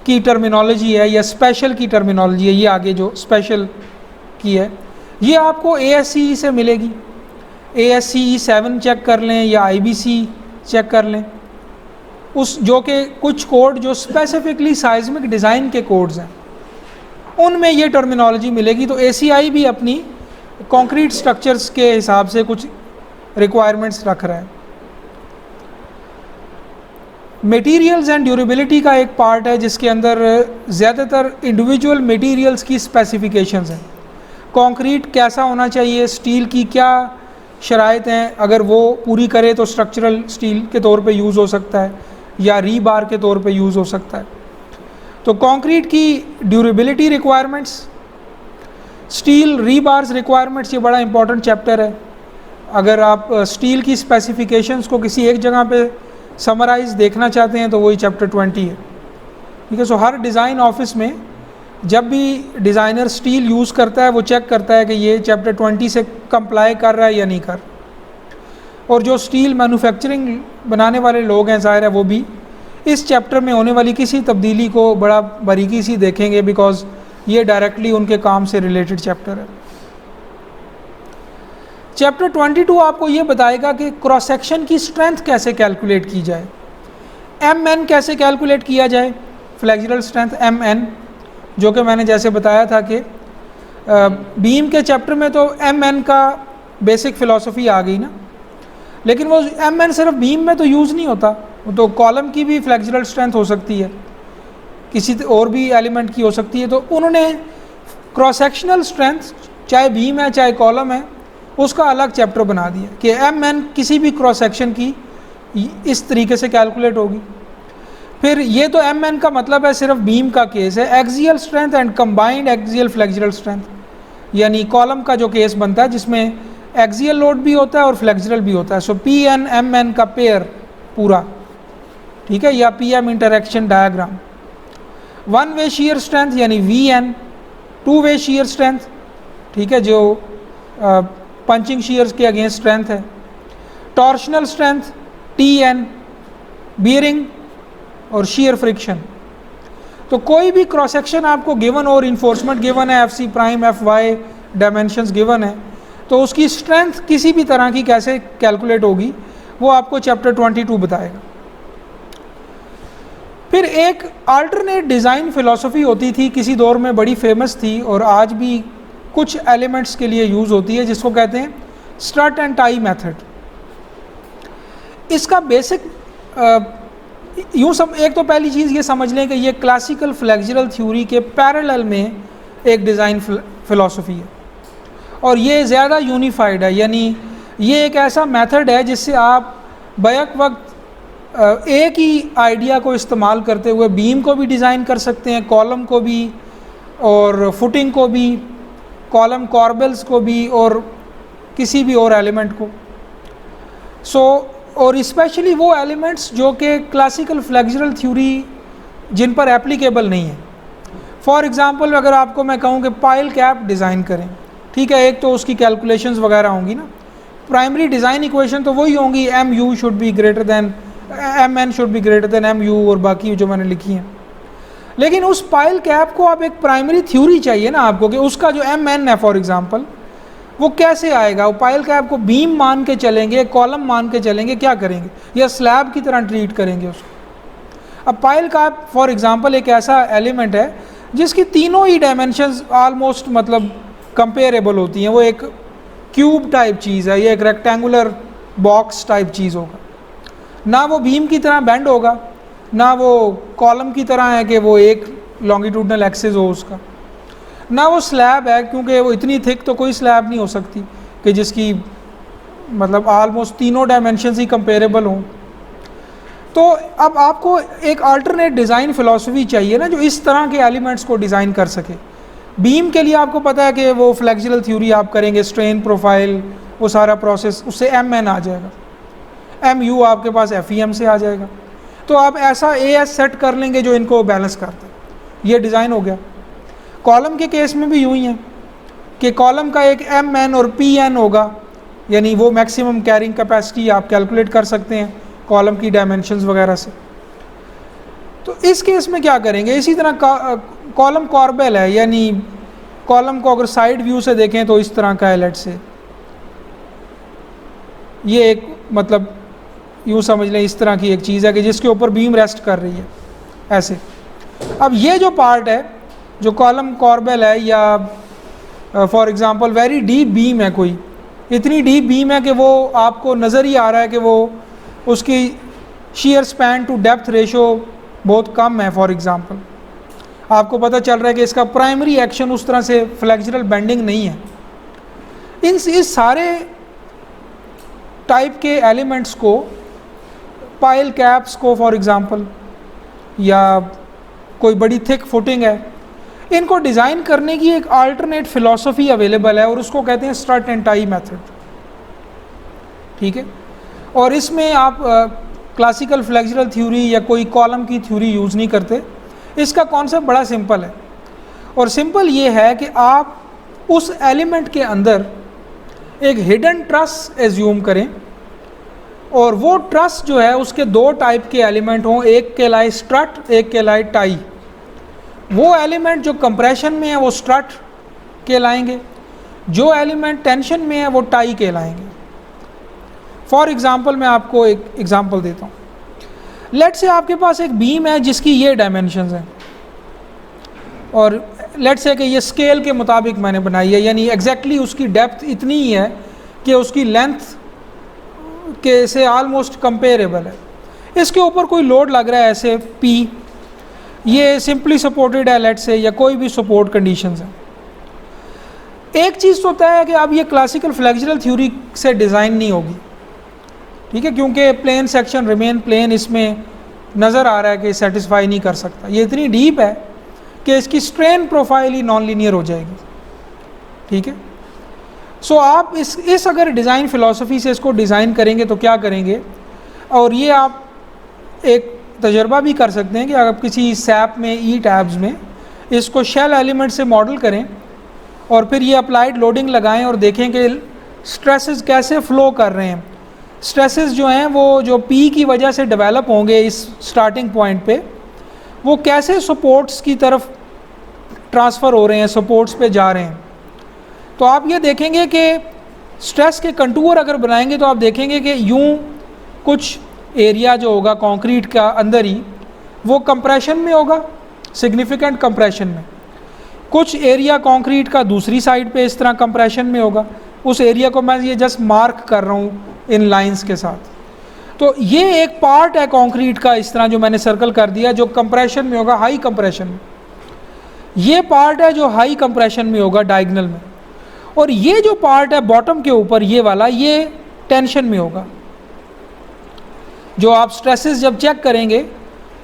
की टर्मिनोलॉजी है या स्पेशल की टर्मिनोलॉजी है, ये आगे जो स्पेशल की है ये आपको ASCE से मिलेगी। ASCE 7 चेक कर लें या IBC चेक कर लें, उस जो कि कुछ कोड जो स्पेसिफिकली साइज़मिक डिज़ाइन के कोड्स हैं उनमें ये टर्मिनोलॉजी मिलेगी। तो ACI भी अपनी कंक्रीट स्ट्रक्चर्स के हिसाब से कुछ रिक्वायरमेंट्स रख रहा है। मटेरियल्स एंड ड्यूरेबिलिटी का एक पार्ट है जिसके अंदर ज़्यादातर इंडिविजुअल मटेरियल्स की स्पेसिफिकेशंस हैं। कंक्रीट कैसा होना चाहिए, स्टील की क्या शराइत हैं, अगर वो पूरी करे तो स्ट्रक्चरल स्टील के तौर पे यूज़ हो सकता है या रीबार के तौर पे यूज़ हो सकता है। तो कंक्रीट की durability requirements, steel rebars requirements, ये बड़ा इंपॉर्टेंट चैप्टर है। अगर आप स्टील की स्पेसिफिकेशंस को किसी एक जगह पे समराइज़ देखना चाहते हैं तो वही चैप्टर 20 है, ठीक है। सो हर डिज़ाइन ऑफिस में जब भी डिज़ाइनर स्टील यूज़ करता है वो चेक करता है कि ये चैप्टर 20 से कंप्लाई कर रहा है या नहीं कर। और जो स्टील मैन्युफैक्चरिंग बनाने वाले लोग हैं ज़ाहिर है वो भी इस चैप्टर में होने वाली किसी तब्दीली को बड़ा बारीकी से देखेंगे, बिकॉज ये डायरेक्टली उनके काम से रिलेटेड चैप्टर है। चैप्टर 22 आपको ये बताएगा कि क्रॉस सेक्शन की स्ट्रेंथ कैसे कैलकुलेट की जाए, MN कैसे कैलकुलेट किया जाए, फ्लेक्सुरल स्ट्रेंथ MN, जो कि मैंने जैसे बताया था कि बीम के चैप्टर में तो MN का बेसिक फ़िलासफ़ी आ गई ना, लेकिन वो MN सिर्फ बीम में तो यूज़ नहीं होता, वो तो कॉलम की भी फ्लेक्सुरल स्ट्रेंथ हो सकती है, किसी और भी एलिमेंट की हो सकती है। तो उन्होंने क्रॉस सेक्शनल स्ट्रेंथ चाहे बीम है चाहे कॉलम है उसका अलग चैप्टर बना दिया कि MN किसी भी क्रॉस सेक्शन की इस तरीके से कैलकुलेट होगी। फिर ये तो MN का मतलब है सिर्फ बीम का केस है, axial strength and combined axial flexural strength, यानी कॉलम का जो केस बनता है जिसमें एक्सियल लोड भी होता है और फ्लेक्सुरल भी होता है। सो PN MN का पेयर पूरा, ठीक है, या PM interaction diagram. One way shear strength यानी VN, two way shear strength, ठीक है, जो पंचिंग शीयर्स के अगेंस्ट स्ट्रेंथ है। टॉर्शनल स्ट्रेंथ TN, बियरिंग और शीयर फ्रिक्शन। तो कोई भी क्रॉस सेक्शन आपको गिवन और इन्फोर्समेंट गिवन है, FC prime FY dimensions given है, तो उसकी स्ट्रेंथ किसी भी तरह की कैसे कैलकुलेट होगी वो आपको चैप्टर 22 बताएगा। फिर एक अल्टरनेट डिज़ाइन फ़िलासफ़ी होती थी, किसी दौर में बड़ी फेमस थी और आज भी कुछ एलिमेंट्स के लिए यूज़ होती है, जिसको कहते हैं स्ट्रट एंड टाई मेथड। इसका बेसिक एक तो पहली चीज़ ये समझ लें कि ये क्लासिकल फ्लेक्सुरल थ्योरी के पैरेलल में एक डिज़ाइन फ़िलासफ़ी है और ये ज़्यादा यूनिफाइड है, यानी ये एक ऐसा मेथड है जिससे आप बैक वक्त एक ही आइडिया को इस्तेमाल करते हुए बीम को भी डिज़ाइन कर सकते हैं, कॉलम को भी और फुटिंग को भी, कॉलम कॉर्बल्स को भी और किसी भी और एलिमेंट को। और स्पेशली वो एलिमेंट्स जो कि क्लासिकल फ्लेक्सुरल थ्योरी जिन पर एप्लीकेबल नहीं है। फॉर एग्जांपल अगर आपको मैं कहूँ कि पाइल कैप डिज़ाइन करें, ठीक है, एक तो उसकी कैलकुलेशंस वगैरह होंगी ना, प्राइमरी डिज़ाइन इक्वेशन तो वही होंगी, M U should be greater than M N should be greater than M U और बाकी जो मैंने लिखी हैं। लेकिन उस पाइल कैप को आप एक प्राइमरी थ्योरी चाहिए ना आपको कि उसका जो एम एन है फॉर एग्जांपल वो कैसे आएगा। वो पाइल कैप को बीम मान के चलेंगे, कॉलम मान के चलेंगे, क्या करेंगे, या स्लैब की तरह ट्रीट करेंगे उसको। अब पाइल कैप फॉर एग्जांपल एक ऐसा एलिमेंट है जिसकी तीनों ही डायमेंशंस ऑलमोस्ट मतलब कंपेरेबल होती हैं। वो एक क्यूब टाइप चीज़ है, ये एक रेक्टेंगुलर बॉक्स टाइप चीज़ होगा, ना वो बीम की तरह बेंड होगा, ना वो कॉलम की तरह है कि वो एक लॉन्गिट्यूडनल एक्सिस हो उसका, ना वो स्लैब है क्योंकि वो इतनी थिक तो कोई स्लैब नहीं हो सकती कि जिसकी मतलब ऑलमोस्ट तीनों डायमेंशंस ही कंपेरेबल हों। तो अब आपको एक अल्टरनेट डिज़ाइन फ़िलासफ़ी चाहिए ना जो इस तरह के एलिमेंट्स को डिज़ाइन कर सके। बीम के लिए आपको पता है कि वो फ्लेक्सुरल थ्योरी आप करेंगे, स्ट्रेन प्रोफाइल, वो सारा प्रोसेस, उससे एम एन आ जाएगा, एम यू आपके पास एफ ई एम से आ जाएगा। तो आप ऐसा ए एस सेट कर लेंगे जो इनको बैलेंस करता है, ये डिज़ाइन हो गया। कॉलम के केस में भी यूँ ही है कि कॉलम का एक एम एन और पी एन होगा, यानी वो मैक्सिमम कैरिंग कैपेसिटी आप कैलकुलेट कर सकते हैं कॉलम की डायमेंशंस वगैरह से। तो इस केस में क्या करेंगे, इसी तरह कॉलम कॉर्बेल है, यानी कॉलम को अगर साइड व्यू से देखें तो इस तरह का है, लेट से ये एक मतलब यूँ समझ लें इस तरह की एक चीज़ है कि जिसके ऊपर बीम रेस्ट कर रही है ऐसे। अब ये जो पार्ट है जो कॉलम कॉर्बेल है, या for example very deep beam है, कोई इतनी डीप बीम है कि वो आपको नज़र ही आ रहा है कि वो उसकी shear span to depth ratio बहुत कम है। फॉर एग्जांपल आपको पता चल रहा है कि इसका प्राइमरी एक्शन उस तरह से फ्लेक्सुरल बेंडिंग नहीं है। इस सारे टाइप के एलिमेंट्स को, पाइल कैप्स को फॉर एग्जांपल, या कोई बड़ी थिक फुटिंग है, इनको डिज़ाइन करने की एक अल्टरनेट फ़िलासफ़ी अवेलेबल है और उसको कहते हैं स्ट्रट एंड टाई मेथड, ठीक है। और इसमें आप क्लासिकल फ्लेक्सुरल थ्योरी या कोई कॉलम की थ्योरी यूज़ नहीं करते। इसका कॉन्सेप्ट बड़ा सिंपल है, और सिंपल ये है कि आप उस एलिमेंट के अंदर एक हिडन ट्रस एज्यूम करें, और वो ट्रस जो है उसके दो टाइप के एलिमेंट हों, एक कहलाए स्ट्रट, एक कहलाए टाई। वो एलिमेंट जो कंप्रेशन में है वो स्ट्रट कहलाएंगे, जो एलिमेंट टेंशन में है वो टाई कहलाएंगे। फॉर एग्जांपल मैं आपको एक एग्जांपल देता हूँ। लेट से आपके पास एक बीम है जिसकी ये डायमेंशंस हैं, और लेट से कि ये स्केल के मुताबिक मैंने बनाई है, यानी एग्जैक्टली उसकी डेप्थ इतनी ही है कि उसकी लेंथ के से आलमोस्ट कंपेरेबल है। इसके ऊपर कोई लोड लग रहा है ऐसे P, ये सिंपली सपोर्टेड है लेट से, या कोई भी सपोर्ट कंडीशंस है। एक चीज़ तो तय है कि अब ये क्लासिकल फ्लेक्सुरल थ्योरी से डिज़ाइन नहीं होगी, ठीक है, क्योंकि प्लेन सेक्शन रिमेन प्लेन इसमें नज़र आ रहा है कि सेटिस्फाई नहीं कर सकता। ये इतनी डीप है कि इसकी स्ट्रेन प्रोफाइल ही नॉन लीनियर हो जाएगी, ठीक है। सो आप इस अगर डिज़ाइन फ़िलासफ़ी से इसको डिज़ाइन करेंगे तो क्या करेंगे, और ये आप एक तजर्बा भी कर सकते हैं कि आप किसी सैप में, ई टैब्स में इसको शेल एलिमेंट से मॉडल करें और फिर ये अप्लाइड लोडिंग लगाएं और देखें कि स्ट्रेसेस कैसे फ़्लो कर रहे हैं। स्ट्रेसेस जो हैं वो जो पी की वजह से डेवलप होंगे इस स्टार्टिंग पॉइंट पे, वो कैसे सपोर्ट्स की तरफ ट्रांसफ़र हो रहे हैं, सपोर्ट्स पे जा रहे हैं। तो आप ये देखेंगे कि स्ट्रेस के कंटूर अगर बनाएंगे तो आप देखेंगे कि यूं कुछ एरिया जो होगा कंक्रीट का अंदर ही वो कंप्रेशन में होगा, सिग्निफिकेंट कंप्रेशन में। कुछ एरिया कंक्रीट का दूसरी साइड पे इस तरह कंप्रेशन में होगा। उस एरिया को मैं ये जस्ट मार्क कर रहा हूँ इन लाइंस के साथ। तो ये एक पार्ट है कंक्रीट का इस तरह जो मैंने सर्कल कर दिया, जो कंप्रेशन में होगा, हाई कंप्रेशन में। ये पार्ट है जो हाई कंप्रेशन में होगा डायगोनल में, और ये जो पार्ट है बॉटम के ऊपर ये वाला, ये टेंशन में होगा। जो आप स्ट्रेसेस जब चेक करेंगे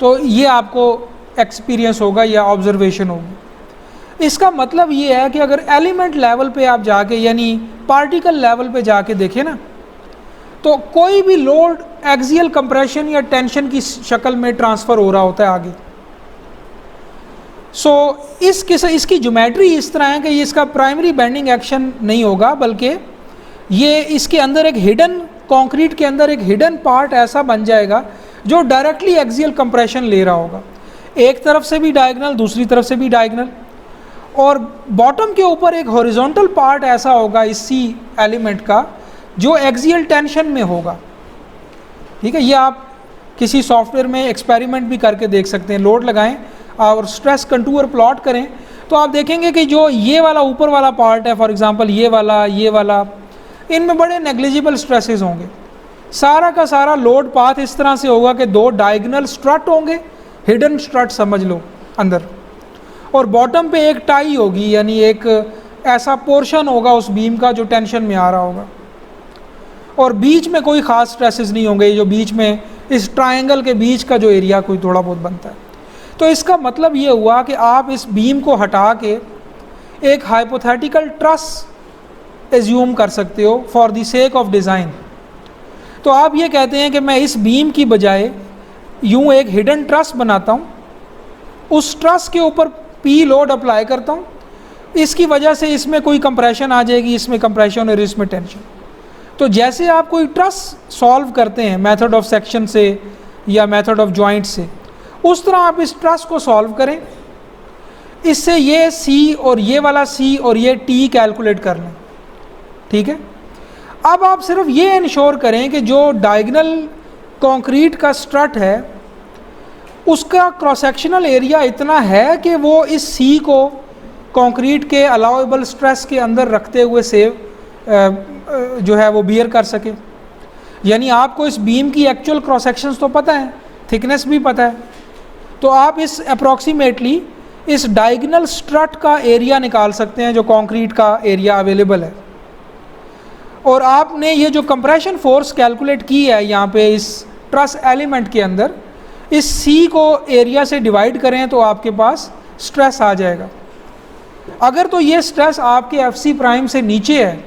तो ये आपको एक्सपीरियंस होगा या ऑब्जर्वेशन होगी। इसका मतलब ये है कि अगर एलिमेंट लेवल पे आप जाके, यानी पार्टिकल लेवल पे जाके देखें ना, तो कोई भी लोड एक्सियल कंप्रेशन या टेंशन की शक्ल में ट्रांसफ़र हो रहा होता है आगे। इसकी ज्योमेट्री इस तरह है कि ये इसका प्राइमरी बेंडिंग एक्शन नहीं होगा, बल्कि ये इसके अंदर एक हिडन, कंक्रीट के अंदर एक हिडन पार्ट ऐसा बन जाएगा जो डायरेक्टली एक्सियल कंप्रेशन ले रहा होगा, एक तरफ से भी डायगोनल, दूसरी तरफ से भी डायगोनल। और बॉटम के ऊपर एक हॉरिजॉन्टल पार्ट ऐसा होगा इस सी एलिमेंट का जो एक्सियल टेंशन में होगा। ठीक है, ये आप किसी सॉफ्टवेयर में एक्सपेरिमेंट भी करके देख सकते हैं। लोड लगाएं और स्ट्रेस कंटूर प्लॉट करें तो आप देखेंगे कि जो ये वाला ऊपर वाला पार्ट है, फॉर एग्जांपल ये वाला, इनमें बड़े नेग्लिजिबल स्ट्रेसेस होंगे। सारा का सारा लोड पाथ इस तरह से होगा कि दो डायगोनल स्ट्रट होंगे, हिडन स्ट्रट समझ लो अंदर, और बॉटम पे एक टाई होगी, यानी एक ऐसा पोर्शन होगा उस बीम का जो टेंशन में आ रहा होगा, और बीच में कोई ख़ास स्ट्रेसेस नहीं होंगे, जो बीच में इस ट्रायंगल के बीच का जो एरिया कोई थोड़ा बहुत बनता है। तो इसका मतलब ये हुआ कि आप इस बीम को हटा के एक हाइपोथेटिकल ट्रस एज्यूम कर सकते हो for the sake of design. तो आप ये कहते हैं कि मैं इस बीम की बजाय यूँ एक हिडन ट्रस बनाता हूँ, उस ट्रस के ऊपर पी लोड अप्लाई करता हूँ, इसकी वजह से इसमें कोई कंप्रेशन आ जाएगी, इसमें कंप्रेशन और इसमें टेंशन। तो जैसे आप कोई ट्रस सॉल्व करते हैं मेथड ऑफ सेक्शन से या मेथड ऑफ जॉइंट से, उस तरह आप इस ट्रस को सॉल्व करें। इससे ये सी और ये वाला सी और ये टी कैलकुलेट कर लें। ठीक है, अब आप सिर्फ ये इंश्योर करें कि जो डायगोनल कंक्रीट का स्ट्रट है उसका क्रॉस सेक्शनल एरिया इतना है कि वो इस सी को कंक्रीट के अलाउएबल स्ट्रेस के अंदर रखते हुए सेव जो है वो बियर कर सके। यानी आपको इस बीम की एक्चुअल क्रॉस सेक्शंस तो पता है, थिकनेस भी पता है, तो आप इस अप्रॉक्सीमेटली इस डायगोनल स्ट्रट का एरिया निकाल सकते हैं जो कंक्रीट का एरिया अवेलेबल है। और आपने ये जो कंप्रेशन फोर्स कैलकुलेट की है यहाँ पे इस ट्रस एलिमेंट के अंदर, इस सी को एरिया से डिवाइड करें तो आपके पास स्ट्रेस आ जाएगा। अगर तो ये स्ट्रेस आपके एफ सी प्राइम से नीचे है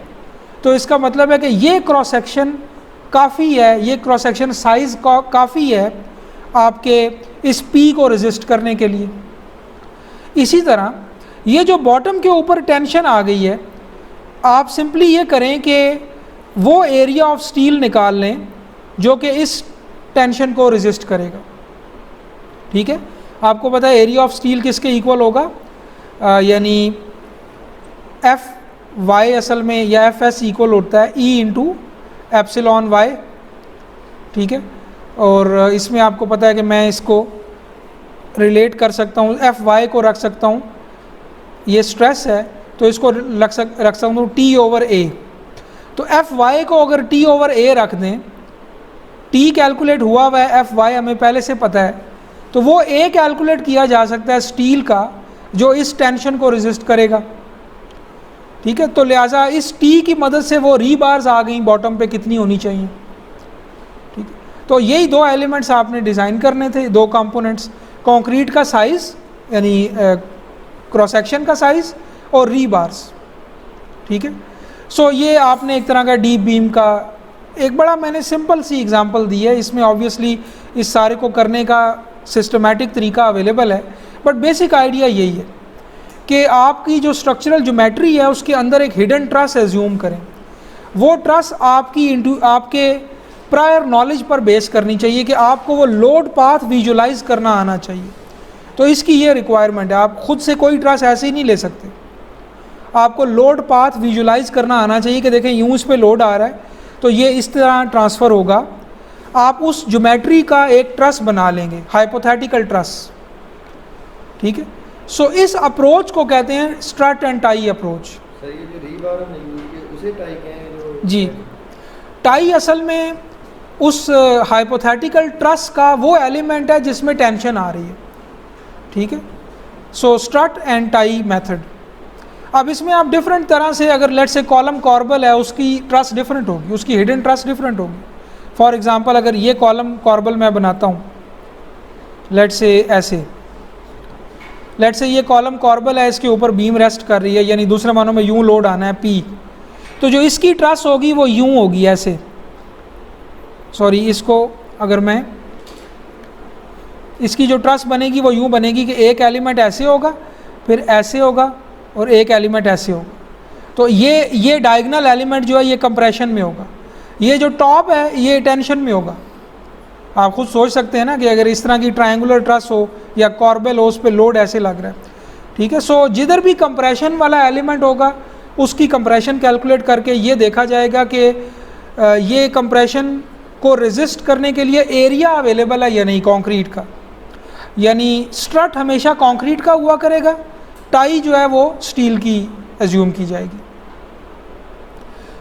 तो इसका मतलब है कि ये क्रॉस सेक्शन काफ़ी है, ये क्रॉस सेक्शन साइज़ काफ़ी है आपके इस पी को रेजिस्ट करने के लिए। इसी तरह ये जो बॉटम के ऊपर टेंशन आ गई है, आप सिंपली ये करें कि वो एरिया ऑफ स्टील निकाल लें जो कि इस टेंशन को रेजिस्ट करेगा। ठीक है, आपको पता है एरिया ऑफ स्टील किसके इक्वल होगा, यानी एफ वाई असल में या एफ एस इक्वल होता है ई इंटू एप्सिलॉन वाई। ठीक है, और इसमें आपको पता है कि मैं इसको रिलेट कर सकता हूँ, एफ वाई को रख सकता हूँ, ये स्ट्रेस है तो इसको रख सकता हूँ टी ओवर ए। तो एफ वाई को अगर टी ओवर ए रख दें, टी कैलकुलेट हुआ हुआ है, एफ वाई हमें पहले से पता है, तो वो ए कैलकुलेट किया जा सकता है स्टील का जो इस टेंशन को रेजिस्ट करेगा। ठीक है, तो लिहाजा इस टी की मदद से वो रीबार्स आ गई बॉटम पे कितनी होनी चाहिए। ठीक है, तो यही दो एलिमेंट्स आपने डिज़ाइन करने थे, दो कंपोनेंट्स, कंक्रीट का साइज़ यानी क्रॉस सेक्शन का साइज़ और रीबार्स। ठीक है, सो ये आपने एक तरह का डीप बीम का एक बड़ा मैंने सिंपल सी एग्जांपल दी है। इसमें ऑब्वियसली इस सारे को करने का सिस्टमैटिक तरीका अवेलेबल है, बट बेसिक आइडिया यही है कि आपकी जो स्ट्रक्चरल ज्योमेट्री है उसके अंदर एक हिडन ट्रस एज्यूम करें। वो ट्रस आपके प्रायर नॉलेज पर बेस करनी चाहिए कि आपको वो लोड पाथ विजुलाइज करना आना चाहिए। तो इसकी ये रिक्वायरमेंट है, आप खुद से कोई ट्रस ऐसे ही नहीं ले सकते, आपको लोड पाथ विजुलाइज करना आना चाहिए कि देखें यूँ इस पर लोड आ रहा है तो ये इस तरह ट्रांसफ़र होगा। आप उस ज्योमेट्री का एक ट्रस बना लेंगे, हाइपोथेटिकल ट्रस। ठीक है, सो इस अप्रोच को कहते हैं strut and tie approach. Sir ये जो रीबार है उसे टाई कहेंगे जो जी, टाई असल में उस हाइपोथेटिकल ट्रस का वो एलिमेंट है जिसमें टेंशन आ रही है। ठीक है, सो स्ट्रट एंड टाई मेथड। अब इसमें आप डिफरेंट तरह से, अगर लेट से कॉलम कॉर्बल है उसकी ट्रस डिफरेंट होगी, उसकी हिडन ट्रस डिफरेंट होगी। फॉर एग्जांपल अगर ये कॉलम कॉर्बल मैं बनाता हूँ, लेट से ऐसे, लेट से ये कॉलम कॉर्बल है, इसके ऊपर बीम रेस्ट कर रही है, यानी दूसरे मानों में यूँ लोड आना है पी, तो जो इसकी ट्रस होगी वो यूँ होगी ऐसे। सॉरी, इसको अगर मैं, इसकी जो ट्रस बनेगी वो यूँ बनेगी कि एक एलिमेंट ऐसे होगा, फिर ऐसे होगा, और एक एलिमेंट ऐसे होगा। तो ये डायगोनल एलिमेंट जो है ये कंप्रेशन में होगा, ये जो टॉप है ये टेंशन में होगा। आप खुद सोच सकते हैं ना कि अगर इस तरह की ट्रायंगुलर ट्रस हो या कॉर्बेल हो, उस पर लोड ऐसे लग रहा है, ठीक है। सो जिधर भी कंप्रेशन वाला एलिमेंट होगा उसकी कंप्रेशन कैलकुलेट करके ये देखा जाएगा कि ये कंप्रेशन को रेजिस्ट करने के लिए एरिया अवेलेबल है या नहीं कंक्रीट का। यानी स्ट्रट हमेशा कंक्रीट का हुआ करेगा, टाई जो है वो स्टील की एज्यूम की जाएगी।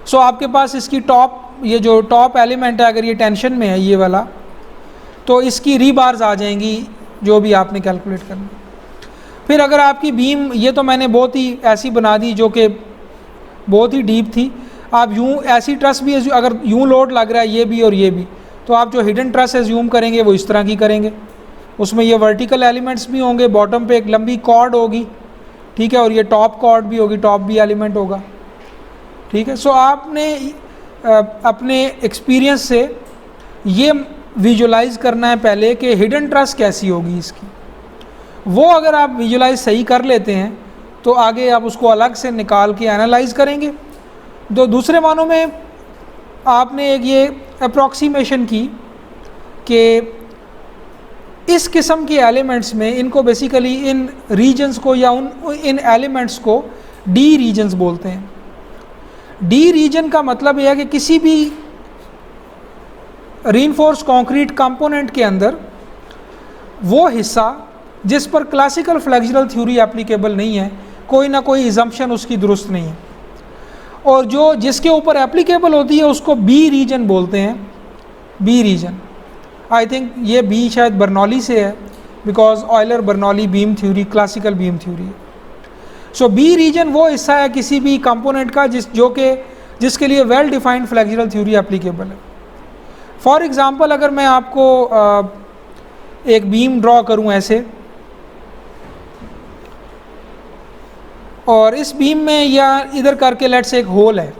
सो आपके पास इसकी टॉप, ये जो टॉप एलिमेंट है अगर ये टेंशन में है ये वाला, तो इसकी रीबार्स आ जाएंगी जो भी आपने कैलकुलेट करना। फिर अगर आपकी बीम, ये तो मैंने बहुत ही ऐसी बना दी जो कि बहुत ही डीप थी, आप यूँ ऐसी ट्रस भी अगर यूँ लोड लग रहा है ये भी और ये भी, तो आप जो हिडन ट्रस एज्यूम करेंगे वो इस तरह की करेंगे। उसमें ये वर्टिकल एलिमेंट्स भी होंगे, बॉटम पे एक लंबी कॉर्ड होगी, ठीक है, और ये टॉप कॉर्ड भी होगी, टॉप भी एलिमेंट होगा, ठीक है। सो आपने अपने एक्सपीरियंस से ये विजुलाइज करना है पहले कि हिडन ट्रस कैसी होगी इसकी। वो अगर आप विजुलाइज सही कर लेते हैं तो आगे आप उसको अलग से निकाल के एनालाइज करेंगे। तो दूसरे मानों में आपने एक ये अप्रॉक्सीमेशन की कि इस किस्म के एलिमेंट्स में इनको बेसिकली इन रीजन्स को या इन एलिमेंट्स को डी रीजन्स बोलते हैं। डी रीजन का मतलब यह है कि किसी भी रीइंफोर्स्ड कंक्रीट कंपोनेंट के अंदर वो हिस्सा जिस पर क्लासिकल फ्लेक्सुरल थ्योरी एप्लीकेबल नहीं है, कोई ना कोई इजम्पशन उसकी दुरुस्त नहीं है, और जो जिसके ऊपर एप्लीकेबल होती है उसको बी रीजन बोलते हैं। बी रीजन, आई थिंक ये बी शायद बर्नौली से है, because Euler Bernoulli beam theory classical beam theory है। सो बी रीजन वो हिस्सा है किसी भी कंपोनेंट का जिसके लिए well defined flexural theory applicable है। फॉर एग्जांपल अगर मैं आपको एक बीम ड्रॉ करूं ऐसे, और इस बीम में या इधर करके लेट्स एक होल है,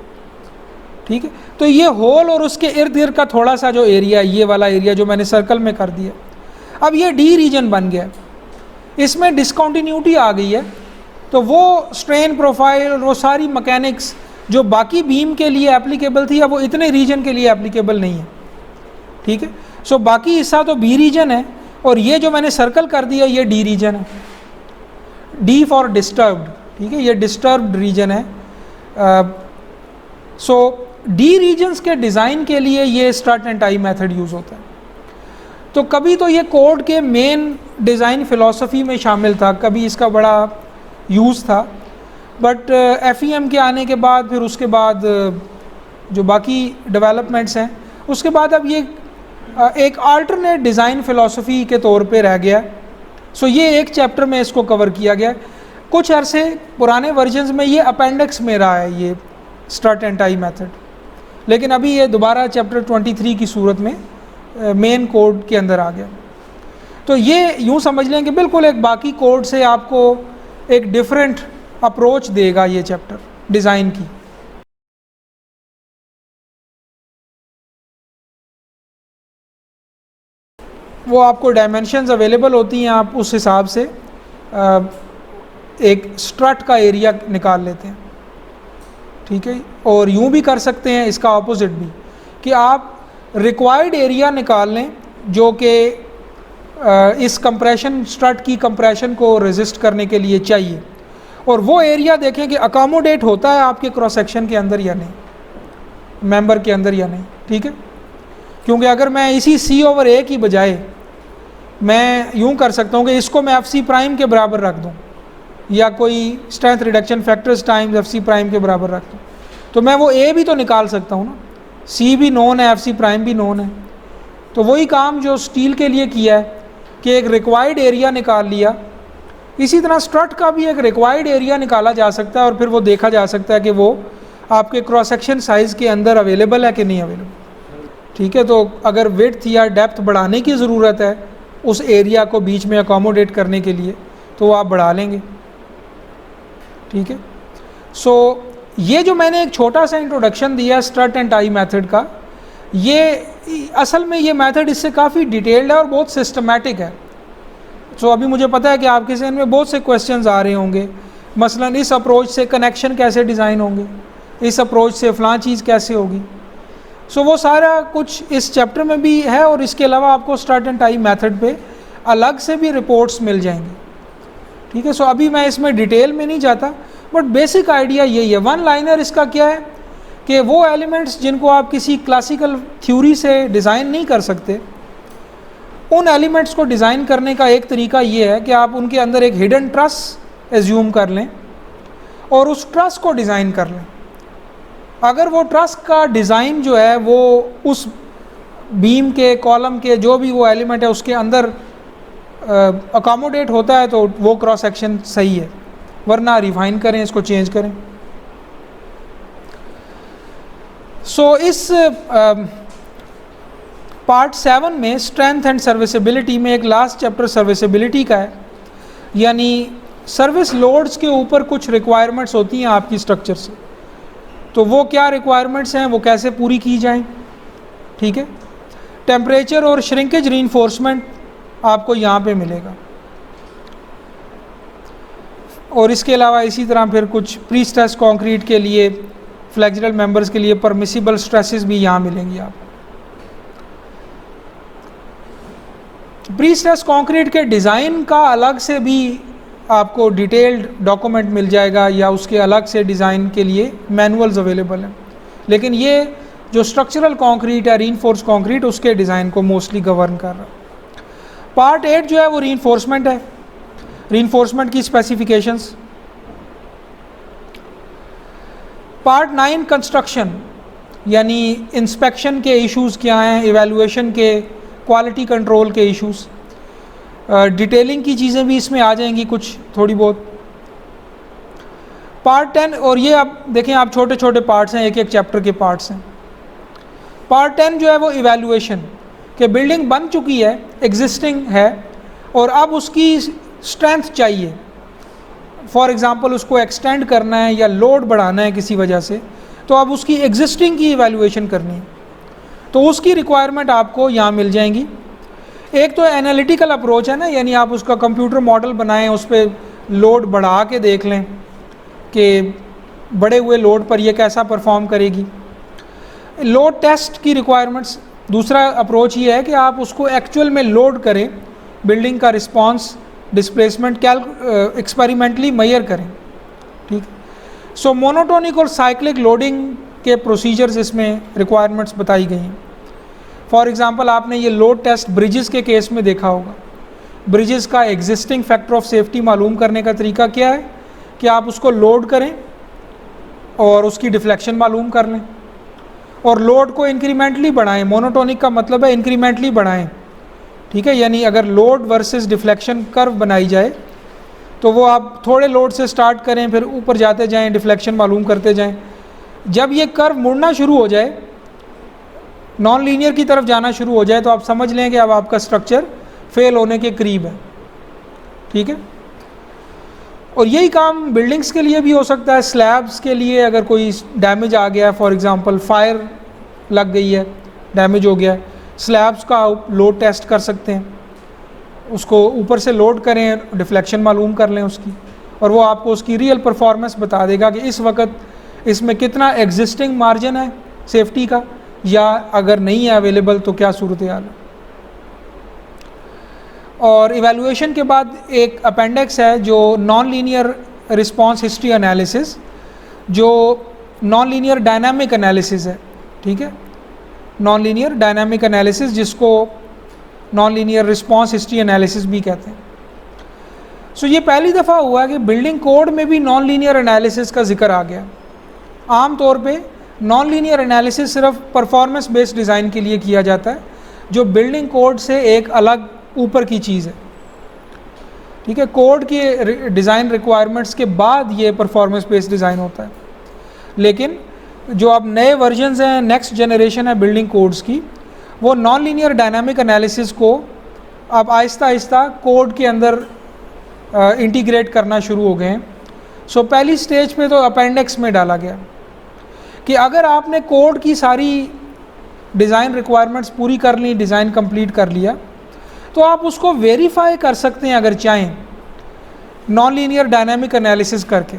ठीक है, तो ये होल और उसके इर्द गिर्द का थोड़ा सा जो एरिया, ये वाला एरिया जो मैंने सर्कल में कर दिया, अब ये डी रीजन बन गया। इसमें डिसकॉन्टिन्यूटी आ गई है, तो वो स्ट्रेन प्रोफाइल और वो सारी मैकेनिक्स जो बाकी बीम के लिए एप्लीकेबल थी अब वो इतने रीजन के लिए एप्लीकेबल नहीं है, ठीक है। सो बाकी हिस्सा तो बी रीजन है, और ये जो मैंने सर्कल कर दिया ये डी रीजन है, डी फॉर डिस्टर्ब्ड, ठीक है, ये डिस्टर्ब्ड रीजन है। सो डी रीजन्स के डिज़ाइन के लिए ये strut and tie method use होता है। तो कभी तो ये कोड के मेन डिज़ाइन फ़िलॉसफी में शामिल था, कभी इसका बड़ा यूज़ था, बट FEM के आने के बाद फिर उसके बाद जो बाकी डेवलपमेंट्स हैं उसके बाद अब ये एक अल्टरनेट डिज़ाइन फ़िलॉसफी के तौर पे रह गया। सो ये एक चैप्टर में इसको कवर किया गया। कुछ अरसे पुराने वर्जन्स में ये अपेंडिक्स में रहा है ये स्ट्रट एंड टाई मेथड, लेकिन अभी ये दोबारा चैप्टर 23 की सूरत में मेन कोड के अंदर आ गया। तो ये यूँ समझ लें कि बिल्कुल एक बाकी कोड से आपको एक डिफरेंट अप्रोच देगा ये चैप्टर डिज़ाइन की। वो आपको डायमेंशंस अवेलेबल होती हैं, आप उस हिसाब से एक स्ट्रट का एरिया निकाल लेते हैं, ठीक है। और यूँ भी कर सकते हैं इसका ऑपोजिट भी, कि आप रिक्वायर्ड एरिया निकाल लें जो कि इस कंप्रेशन, स्ट्रट की कंप्रेशन को रेजिस्ट करने के लिए चाहिए, और वो एरिया देखें कि अकोमोडेट होता है आपके क्रॉस सेक्शन के अंदर या नहीं, मेंबर के अंदर या नहीं, ठीक है। क्योंकि अगर मैं इसी C/A की बजाय मैं यूँ कर सकता हूँ कि इसको मैं FC प्राइम के बराबर रख दूँ, या कोई strength reduction factors times FC prime के बराबर रख दूँ, तो मैं वो A भी तो निकाल सकता हूँ ना, C भी नोन है, FC प्राइम भी नोन है। तो वही काम जो स्टील के लिए किया है कि एक रिक्वायर्ड एरिया निकाल लिया, इसी तरह स्ट्रट का भी एक रिक्वायर्ड एरिया निकाला जा सकता है, और फिर वो देखा जा सकता है कि वो आपके क्रॉस सेक्शन साइज़ के अंदर अवेलेबल है कि नहीं अवेलेबल, ठीक है। तो अगर विड्थ या डेप्थ बढ़ाने की ज़रूरत है उस एरिया को बीच में अकोमोडेट करने के लिए, तो आप बढ़ा लेंगे, ठीक है। सो ये जो मैंने एक छोटा सा इंट्रोडक्शन दिया स्ट्रट एंड टाई मेथड का, ये असल में ये मेथड इससे काफ़ी डिटेल्ड है और बहुत सिस्टमेटिक है। सो अभी मुझे पता है कि आपके जहन में बहुत से क्वेश्चंस आ रहे होंगे, मसलन इस अप्रोच से कनेक्शन कैसे डिज़ाइन होंगे, इस अप्रोच से फ़लाँ चीज़ कैसे होगी। सो वो सारा कुछ इस चैप्टर में भी है और इसके अलावा आपको स्टार्ट एंड टाइम मेथड पे अलग से भी रिपोर्ट्स मिल जाएंगी, ठीक है। सो अभी मैं इसमें डिटेल में नहीं जाता, बट बेसिक आइडिया यही है। वन लाइनर इसका क्या है कि वो एलिमेंट्स जिनको आप किसी क्लासिकल थ्योरी से डिज़ाइन नहीं कर सकते, उन एलिमेंट्स को डिज़ाइन करने का एक तरीका ये है कि आप उनके अंदर एक हिडन ट्रस एज्यूम कर लें और उस ट्रस को डिज़ाइन कर लें। अगर वो ट्रस का डिज़ाइन जो है वो उस बीम के, कॉलम के, जो भी वो एलिमेंट है उसके अंदर अकोमोडेट होता है तो वो क्रॉस सेक्शन सही है, वरना रिफाइन करें, इसको चेंज करें। सो इस पार्ट 7 में स्ट्रेंथ एंड सर्विसिबिलिटी में एक लास्ट चैप्टर सर्विसिबिलिटी का है, यानी सर्विस लोड्स के ऊपर कुछ रिक्वायरमेंट्स होती हैं आपकी स्ट्रक्चर से, तो वो क्या रिक्वायरमेंट्स हैं, वो कैसे पूरी की जाएं, ठीक है। टेम्परेचर और श्रिंकेज रीइंफोर्समेंट आपको यहाँ पे मिलेगा, और इसके अलावा इसी तरह फिर कुछ प्री स्ट्रेस कंक्रीट के लिए, फ्लेक्सुरल मेंबर्स के लिए परमिसिबल स्ट्रेसेस भी यहाँ मिलेंगी आपको। प्री स्ट्रेस कंक्रीट के डिज़ाइन का अलग से भी आपको डिटेल्ड डॉक्यूमेंट मिल जाएगा या उसके अलग से डिज़ाइन के लिए मैनुअल्स अवेलेबल हैं, लेकिन ये जो स्ट्रक्चरल कंक्रीट है, रीइंफोर्स कंक्रीट, उसके डिज़ाइन को मोस्टली गवर्न कर रहा है। पार्ट 8 जो है वो रीइंफोर्समेंट है, रीइंफोर्समेंट की स्पेसिफिकेशंस। पार्ट 9 कंस्ट्रक्शन, यानी इंस्पेक्शन के इश्यूज़ क्या हैं, इवैल्यूएशन के, क्वालिटी कंट्रोल के इश्यूज़, डिटेलिंग की चीज़ें भी इसमें आ जाएंगी कुछ थोड़ी बहुत। पार्ट 10, और ये आप देखें, आप छोटे छोटे पार्ट्स हैं, एक एक चैप्टर के पार्ट्स हैं। पार्ट 10 जो है वो इवैल्यूएशन, कि बिल्डिंग बन चुकी है, एग्जिस्टिंग है, और अब उसकी स्ट्रेंथ चाहिए। फॉर एग्ज़ाम्पल उसको एक्सटेंड करना है या लोड बढ़ाना है किसी वजह से, तो अब उसकी एग्जिस्टिंग की इवैल्यूएशन करनी है, तो उसकी रिक्वायरमेंट आपको यहाँ मिल जाएंगी। एक तो एनालिटिकल अप्रोच है ना, यानी आप उसका कंप्यूटर मॉडल बनाएं, उस पर लोड बढ़ा के देख लें कि बड़े हुए लोड पर यह कैसा परफॉर्म करेगी। लोड टेस्ट की रिक्वायरमेंट्स, दूसरा अप्रोच ये है कि आप उसको एक्चुअल में लोड करें, बिल्डिंग का रिस्पांस, डिस्प्लेसमेंट एक्सपेरिमेंटली मेजर करें, ठीक है। सो मोनोटोनिक और साइक्लिक लोडिंग के प्रोसीजर्स इसमें रिक्वायरमेंट्स बताई गई हैं। फॉर एग्ज़ाम्पल आपने ये लोड टेस्ट ब्रिजेस के केस में देखा होगा। ब्रिजेस का एग्जिस्टिंग फैक्टर ऑफ सेफ्टी मालूम करने का तरीका क्या है कि आप उसको लोड करें और उसकी डिफ्लेक्शन मालूम कर लें, और लोड को इंक्रीमेंटली बढ़ाएं। मोनोटोनिक का मतलब है इंक्रीमेंटली बढ़ाएं, ठीक है। यानी अगर लोड वर्सेस डिफ्लेक्शन कर्व बनाई जाए तो वो आप थोड़े लोड से स्टार्ट करें, फिर ऊपर जाते जाएं, डिफ्लेक्शन मालूम करते जाएं। जब ये कर्व मुड़ना शुरू हो जाए, नॉन लीनियर की तरफ जाना शुरू हो जाए, तो आप समझ लें कि अब आपका स्ट्रक्चर फेल होने के करीब है, ठीक है। और यही काम बिल्डिंग्स के लिए भी हो सकता है। स्लैब्स के लिए अगर कोई डैमेज आ गया, फॉर एग्जांपल फायर लग गई है, डैमेज हो गया है, स्लैब्स का लोड टेस्ट कर सकते हैं, उसको ऊपर से लोड करें, डिफ्लेक्शन मालूम कर लें उसकी, और वो आपको उसकी रियल परफॉर्मेंस बता देगा कि इस वक्त इसमें कितना एग्जिस्टिंग मार्जिन है सेफ्टी का, या अगर नहीं है अवेलेबल तो क्या सूरत हाल है। और इवैल्यूएशन के बाद एक अपेंडिक्स है जो non linear response history analysis, जो नॉन लीनियर डायनामिक एनालिसिस है, ठीक है। नॉन लीनियर डायनामिक एनालिसिस, जिसको non linear response history analysis भी कहते हैं। सो ये पहली दफ़ा हुआ है कि बिल्डिंग कोड में भी नॉन लीनियर एनालिसिस का जिक्र आ गया। आम तौर पे नॉन लीनियर एनालिसिस सिर्फ परफॉर्मेंस बेस्ड डिज़ाइन के लिए किया जाता है, जो बिल्डिंग कोड से एक अलग ऊपर की चीज़ है, ठीक है। कोड के डिज़ाइन रिक्वायरमेंट्स के बाद ये परफॉर्मेंस बेस्ड डिज़ाइन होता है, लेकिन जो अब नए वर्जन्स हैं, नेक्स्ट जनरेशन है बिल्डिंग कोड्स की, वो नॉन लीनियर डायनामिक एनालिसिस को अब आहिस्ता आहिस्ता कोड के अंदर इंटीग्रेट करना शुरू हो गए हैं। सो पहली स्टेज पे तो अपेंडिक्स में डाला गया कि अगर आपने कोड की सारी डिज़ाइन रिक्वायरमेंट्स पूरी कर ली, डिज़ाइन कंप्लीट कर लिया, तो आप उसको वेरीफाई कर सकते हैं अगर चाहें नॉन लीनियर डायनामिक एनालिसिस करके।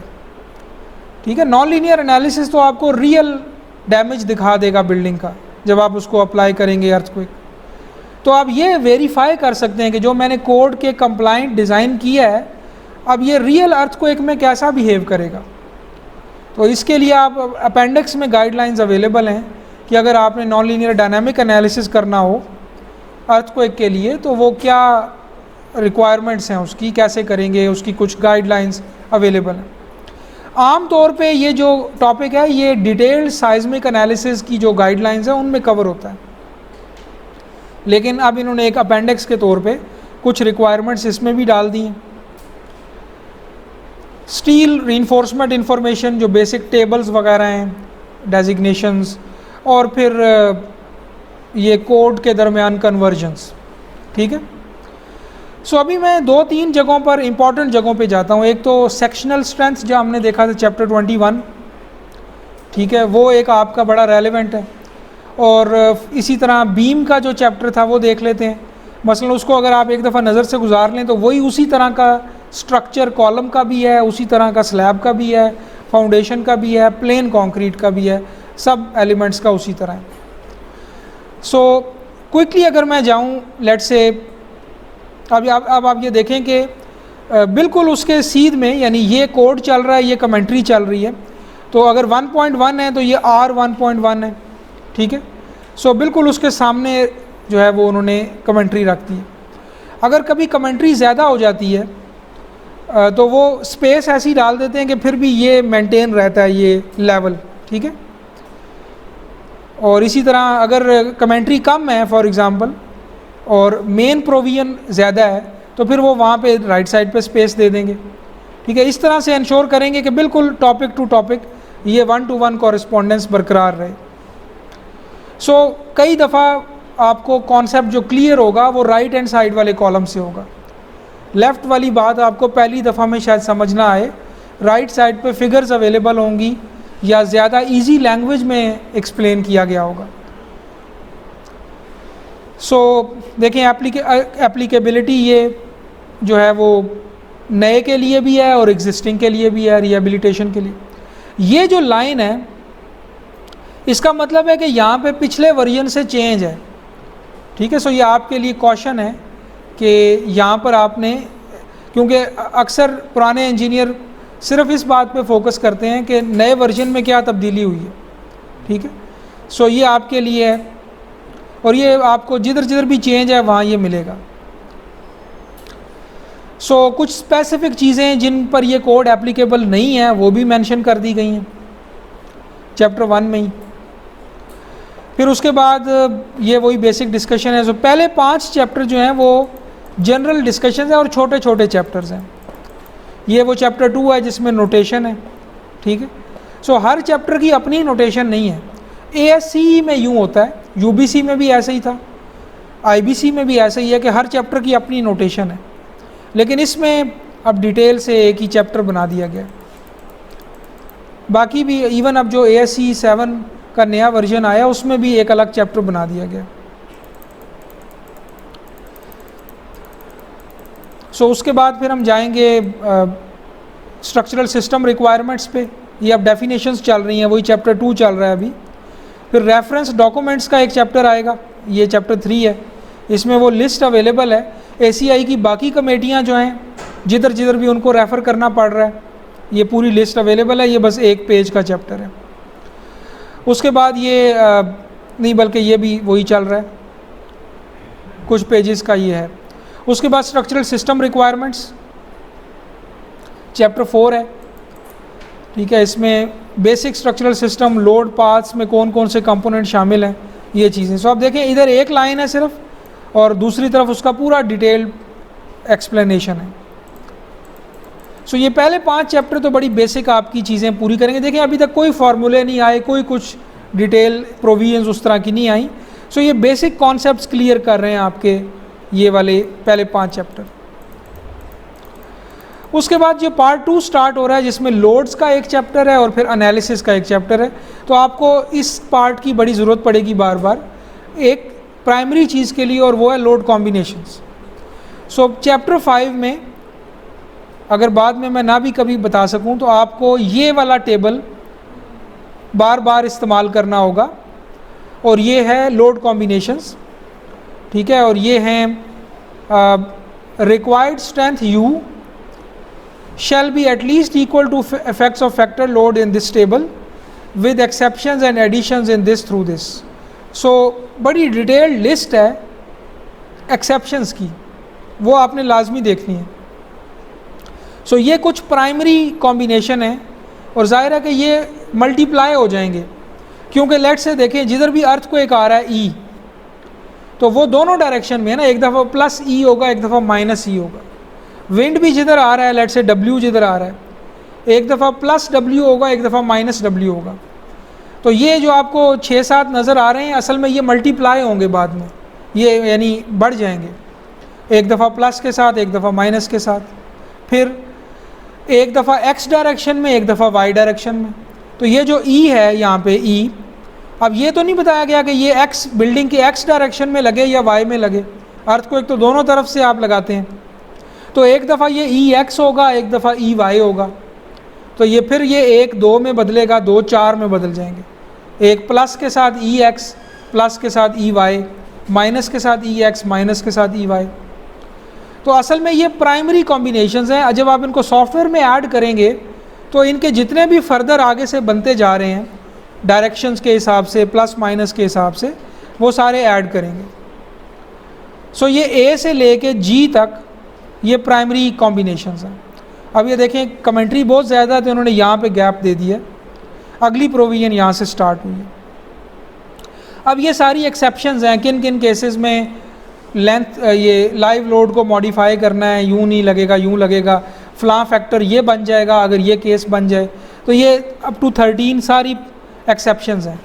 ठीक है, नॉन लीनियर एनालिसिस तो आपको रियल डैमेज दिखा देगा बिल्डिंग का जब आप उसको अप्लाई करेंगे अर्थक्वेक। तो आप ये वेरीफाई कर सकते हैं कि जो मैंने कोड के कंप्लाइंट डिज़ाइन किया है अब ये रियल अर्थक्वेक में कैसा बिहेव करेगा। तो इसके लिए आप अपेंडिक्स में गाइडलाइंस अवेलेबल हैं कि अगर आपने नॉन लीनियर डायनामिक एनालिसिस करना हो अर्थक्वेक के लिए तो वो क्या रिक्वायरमेंट्स हैं उसकी, कैसे करेंगे, उसकी कुछ गाइडलाइंस अवेलेबल हैं। आम तौर पे ये जो टॉपिक है ये डिटेल्ड साइज्मिक एनालिसिस की जो गाइडलाइंस है उनमें कवर होता है, लेकिन अब इन्होंने एक अपेंडिक्स के तौर पे कुछ रिक्वायरमेंट्स इसमें भी डाल दी हैं। स्टील रीइंफोर्समेंट इंफॉर्मेशन जो बेसिक टेबल्स वगैरह हैं, डेजिग्नेशंस, और फिर ये कोड के दरमियान कन्वर्जन्स। ठीक है, सो अभी मैं 2-3 जगहों पर इंपॉर्टेंट जगहों पे जाता हूँ। एक तो सेक्शनल स्ट्रेंथ जो हमने देखा था चैप्टर 21, ठीक है, वो एक आपका बड़ा रेलेवेंट है। और इसी तरह बीम का जो चैप्टर था वो देख लेते हैं। मसलन उसको अगर आप एक दफ़ा नज़र से गुजार लें तो वही उसी तरह का स्ट्रक्चर कॉलम का भी है, उसी तरह का स्लैब का भी है, फाउंडेशन का भी है, प्लेन कंक्रीट का भी है, सब एलिमेंट्स का उसी तरह है। सो क्विकली अगर मैं जाऊं लेट्स से अब आप ये देखें कि बिल्कुल उसके सीध में, यानी ये कोड चल रहा है, ये कमेंट्री चल रही है, तो अगर 1.1 है तो ये R1.1 है। ठीक है, सो बिल्कुल उसके सामने जो है वो उन्होंने कमेंट्री रख दी है। अगर कभी कमेंट्री ज़्यादा हो जाती है तो वो स्पेस ऐसी डाल देते हैं कि फिर भी ये मेंटेन रहता है ये लेवल। ठीक है, और इसी तरह अगर कमेंट्री कम है फॉर एग्ज़ाम्पल और मेन प्रोविजन ज़्यादा है तो फिर वो वहाँ पे राइट साइड पे स्पेस दे देंगे। ठीक है, इस तरह से इंश्योर करेंगे कि बिल्कुल टॉपिक टू टॉपिक ये 1-to-1 कॉरेस्पॉन्डेंस बरकरार रहे। सो कई दफ़ा आपको कॉन्सेप्ट जो क्लियर होगा वो राइट हैंड साइड वाले कॉलम से होगा। लेफ़्ट वाली बात आपको पहली दफ़ा में शायद समझ ना आए, राइट साइड पे फिगर्स अवेलेबल होंगी या ज़्यादा इजी लैंग्वेज में एक्सप्लेन किया गया होगा। सो देखें एप्लीकेबिलिटी ये जो है वो नए के लिए भी है और एग्जिस्टिंग के लिए भी है, रिहेबिलिटेशन के लिए। ये जो लाइन है इसका मतलब है कि यहाँ पे पिछले वर्जन से चेंज है। ठीक है, सो ये आपके लिए कॉशन है कि यहाँ पर आपने, क्योंकि अक्सर पुराने इंजीनियर सिर्फ इस बात पे फोकस करते हैं कि नए वर्जन में क्या तब्दीली हुई है। ठीक है, सो ये आपके लिए है और ये आपको जिधर जिधर भी चेंज है वहाँ ये मिलेगा। सो कुछ स्पेसिफिक चीज़ें जिन पर ये कोड एप्लीकेबल नहीं है वो भी मेंशन कर दी गई हैं चैप्टर 1 में ही। फिर उसके बाद ये वही बेसिक डिस्कशन है। सो पहले 5 चैप्टर जो हैं वो जनरल डिस्कशन है और छोटे छोटे चैप्टर्स हैं। ये वो चैप्टर 2 है जिसमें नोटेशन है। ठीक है, सो हर चैप्टर की अपनी नोटेशन नहीं है। ASCE में यूँ होता है, UBC में भी ऐसे ही था, IBC में भी ऐसे ही है कि हर चैप्टर की अपनी नोटेशन है, लेकिन इसमें अब डिटेल से एक ही चैप्टर बना दिया गया। बाकी भी इवन अब जो ASCE 7 का नया वर्जन आया उसमें भी एक अलग चैप्टर बना दिया गया। सो उसके बाद फिर हम जाएंगे स्ट्रक्चरल सिस्टम रिक्वायरमेंट्स पे। ये अब डेफिनेशंस चल रही हैं, वही चैप्टर 2 चल रहा है अभी। फिर रेफरेंस डॉक्यूमेंट्स का एक चैप्टर आएगा, ये चैप्टर 3 है। इसमें वो लिस्ट अवेलेबल है ACI की बाकी कमेटियाँ जो हैं जिधर जिधर भी उनको रेफ़र करना पड़ रहा है, ये पूरी लिस्ट अवेलेबल है। ये बस 1 पेज का चैप्टर है। उसके बाद ये नहीं बल्कि ये भी वही चल रहा है, कुछ पेजेस का ये है। उसके बाद स्ट्रक्चरल सिस्टम रिक्वायरमेंट्स चैप्टर 4 है। ठीक है, इसमें basic structural system, load paths में कौन कौन से कंपोनेंट शामिल हैं, ये चीज़ें। सो आप देखें इधर एक लाइन है सिर्फ और दूसरी तरफ उसका पूरा डिटेल्ड एक्सप्लेनेशन है। सो ये पहले 5 चैप्टर तो बड़ी बेसिक आपकी चीज़ें पूरी करेंगे। देखें अभी तक कोई फार्मूले नहीं आए, कोई कुछ डिटेल प्रोविजंस उस तरह की नहीं आई। सो ये बेसिक कॉन्सेप्ट्स क्लियर कर रहे हैं आपके ये वाले पहले 5 चैप्टर। उसके बाद जो पार्ट 2 स्टार्ट हो रहा है जिसमें लोड्स का एक चैप्टर है और फिर एनालिसिस का एक चैप्टर है। तो आपको इस पार्ट की बड़ी ज़रूरत पड़ेगी बार बार एक प्राइमरी चीज़ के लिए, और वो है लोड कॉम्बिनेशंस। सो चैप्टर 5 में अगर बाद में मैं ना भी कभी बता सकूं तो आपको ये वाला टेबल बार बार इस्तेमाल करना होगा, और ये है लोड कॉम्बिनेशंस, ठीक है। और ये हैं required strength U shall be at least equal to effects of factor load in this table with exceptions and additions in this through this। so बड़ी डिटेल्ड लिस्ट है एक्सेप्शंस की, वो आपने लाजमी देखनी है। सो ये कुछ प्राइमरी कॉम्बिनेशन है, और जाहिर है कि ये मल्टीप्लाई हो जाएंगे, क्योंकि लेट से देखें जिधर भी अर्थक्वेक आ रहा है E, तो वो दोनों डायरेक्शन में है ना, एक दफ़ा प्लस E होगा, एक दफ़ा माइनस E होगा। विंड भी जिधर आ रहा है, लेट से W जिधर आ रहा है, एक दफ़ा प्लस W होगा, एक दफ़ा माइनस W होगा। तो ये जो आपको 6-7 नज़र आ रहे हैं, असल में ये मल्टीप्लाई होंगे बाद में, ये यानी बढ़ जाएंगे, एक दफ़ा प्लस के साथ, एक दफ़ा माइनस के साथ, फिर एक दफ़ा x डायरेक्शन में, एक दफ़ा y डायरेक्शन में। तो ये जो E है यहाँ पे E, अब ये तो नहीं बताया गया कि ये x बिल्डिंग के x डायरेक्शन में लगे या y में लगे, अर्थक्वेक तो दोनों तरफ से आप लगाते हैं। तो एक दफ़ा ये EX होगा, एक दफ़ा EY होगा, तो ये फिर ये 1-2 में बदलेगा, 2-4 में बदल जाएंगे, एक प्लस के साथ EX, प्लस के साथ EY, माइनस के साथ EX, माइनस के साथ EY। तो असल में ये प्राइमरी कॉम्बिनेशंस हैं। जब आप इनको सॉफ्टवेयर में ऐड करेंगे तो इनके जितने भी फर्दर आगे से बनते जा रहे हैं डायरेक्शंस के हिसाब से, प्लस माइनस के हिसाब से, वो सारे ऐड करेंगे। सो ये A से लेके G तक ये प्राइमरी कॉम्बिनेशंस हैं। अब ये देखें कमेंट्री बहुत ज़्यादा है तो उन्होंने यहाँ पे गैप दे दिया, अगली प्रोविजन यहाँ से स्टार्ट हुई है। अब ये सारी एक्सेप्शंस हैं, किन किन केसेस में लेंथ ये लाइव लोड को मॉडिफाई करना है, यूँ नहीं लगेगा, यूँ लगेगा, फ़लाँ फैक्टर ये बन जाएगा अगर ये केस बन जाए। तो ये अप टू 13 सारी एक्सेप्शंस हैं।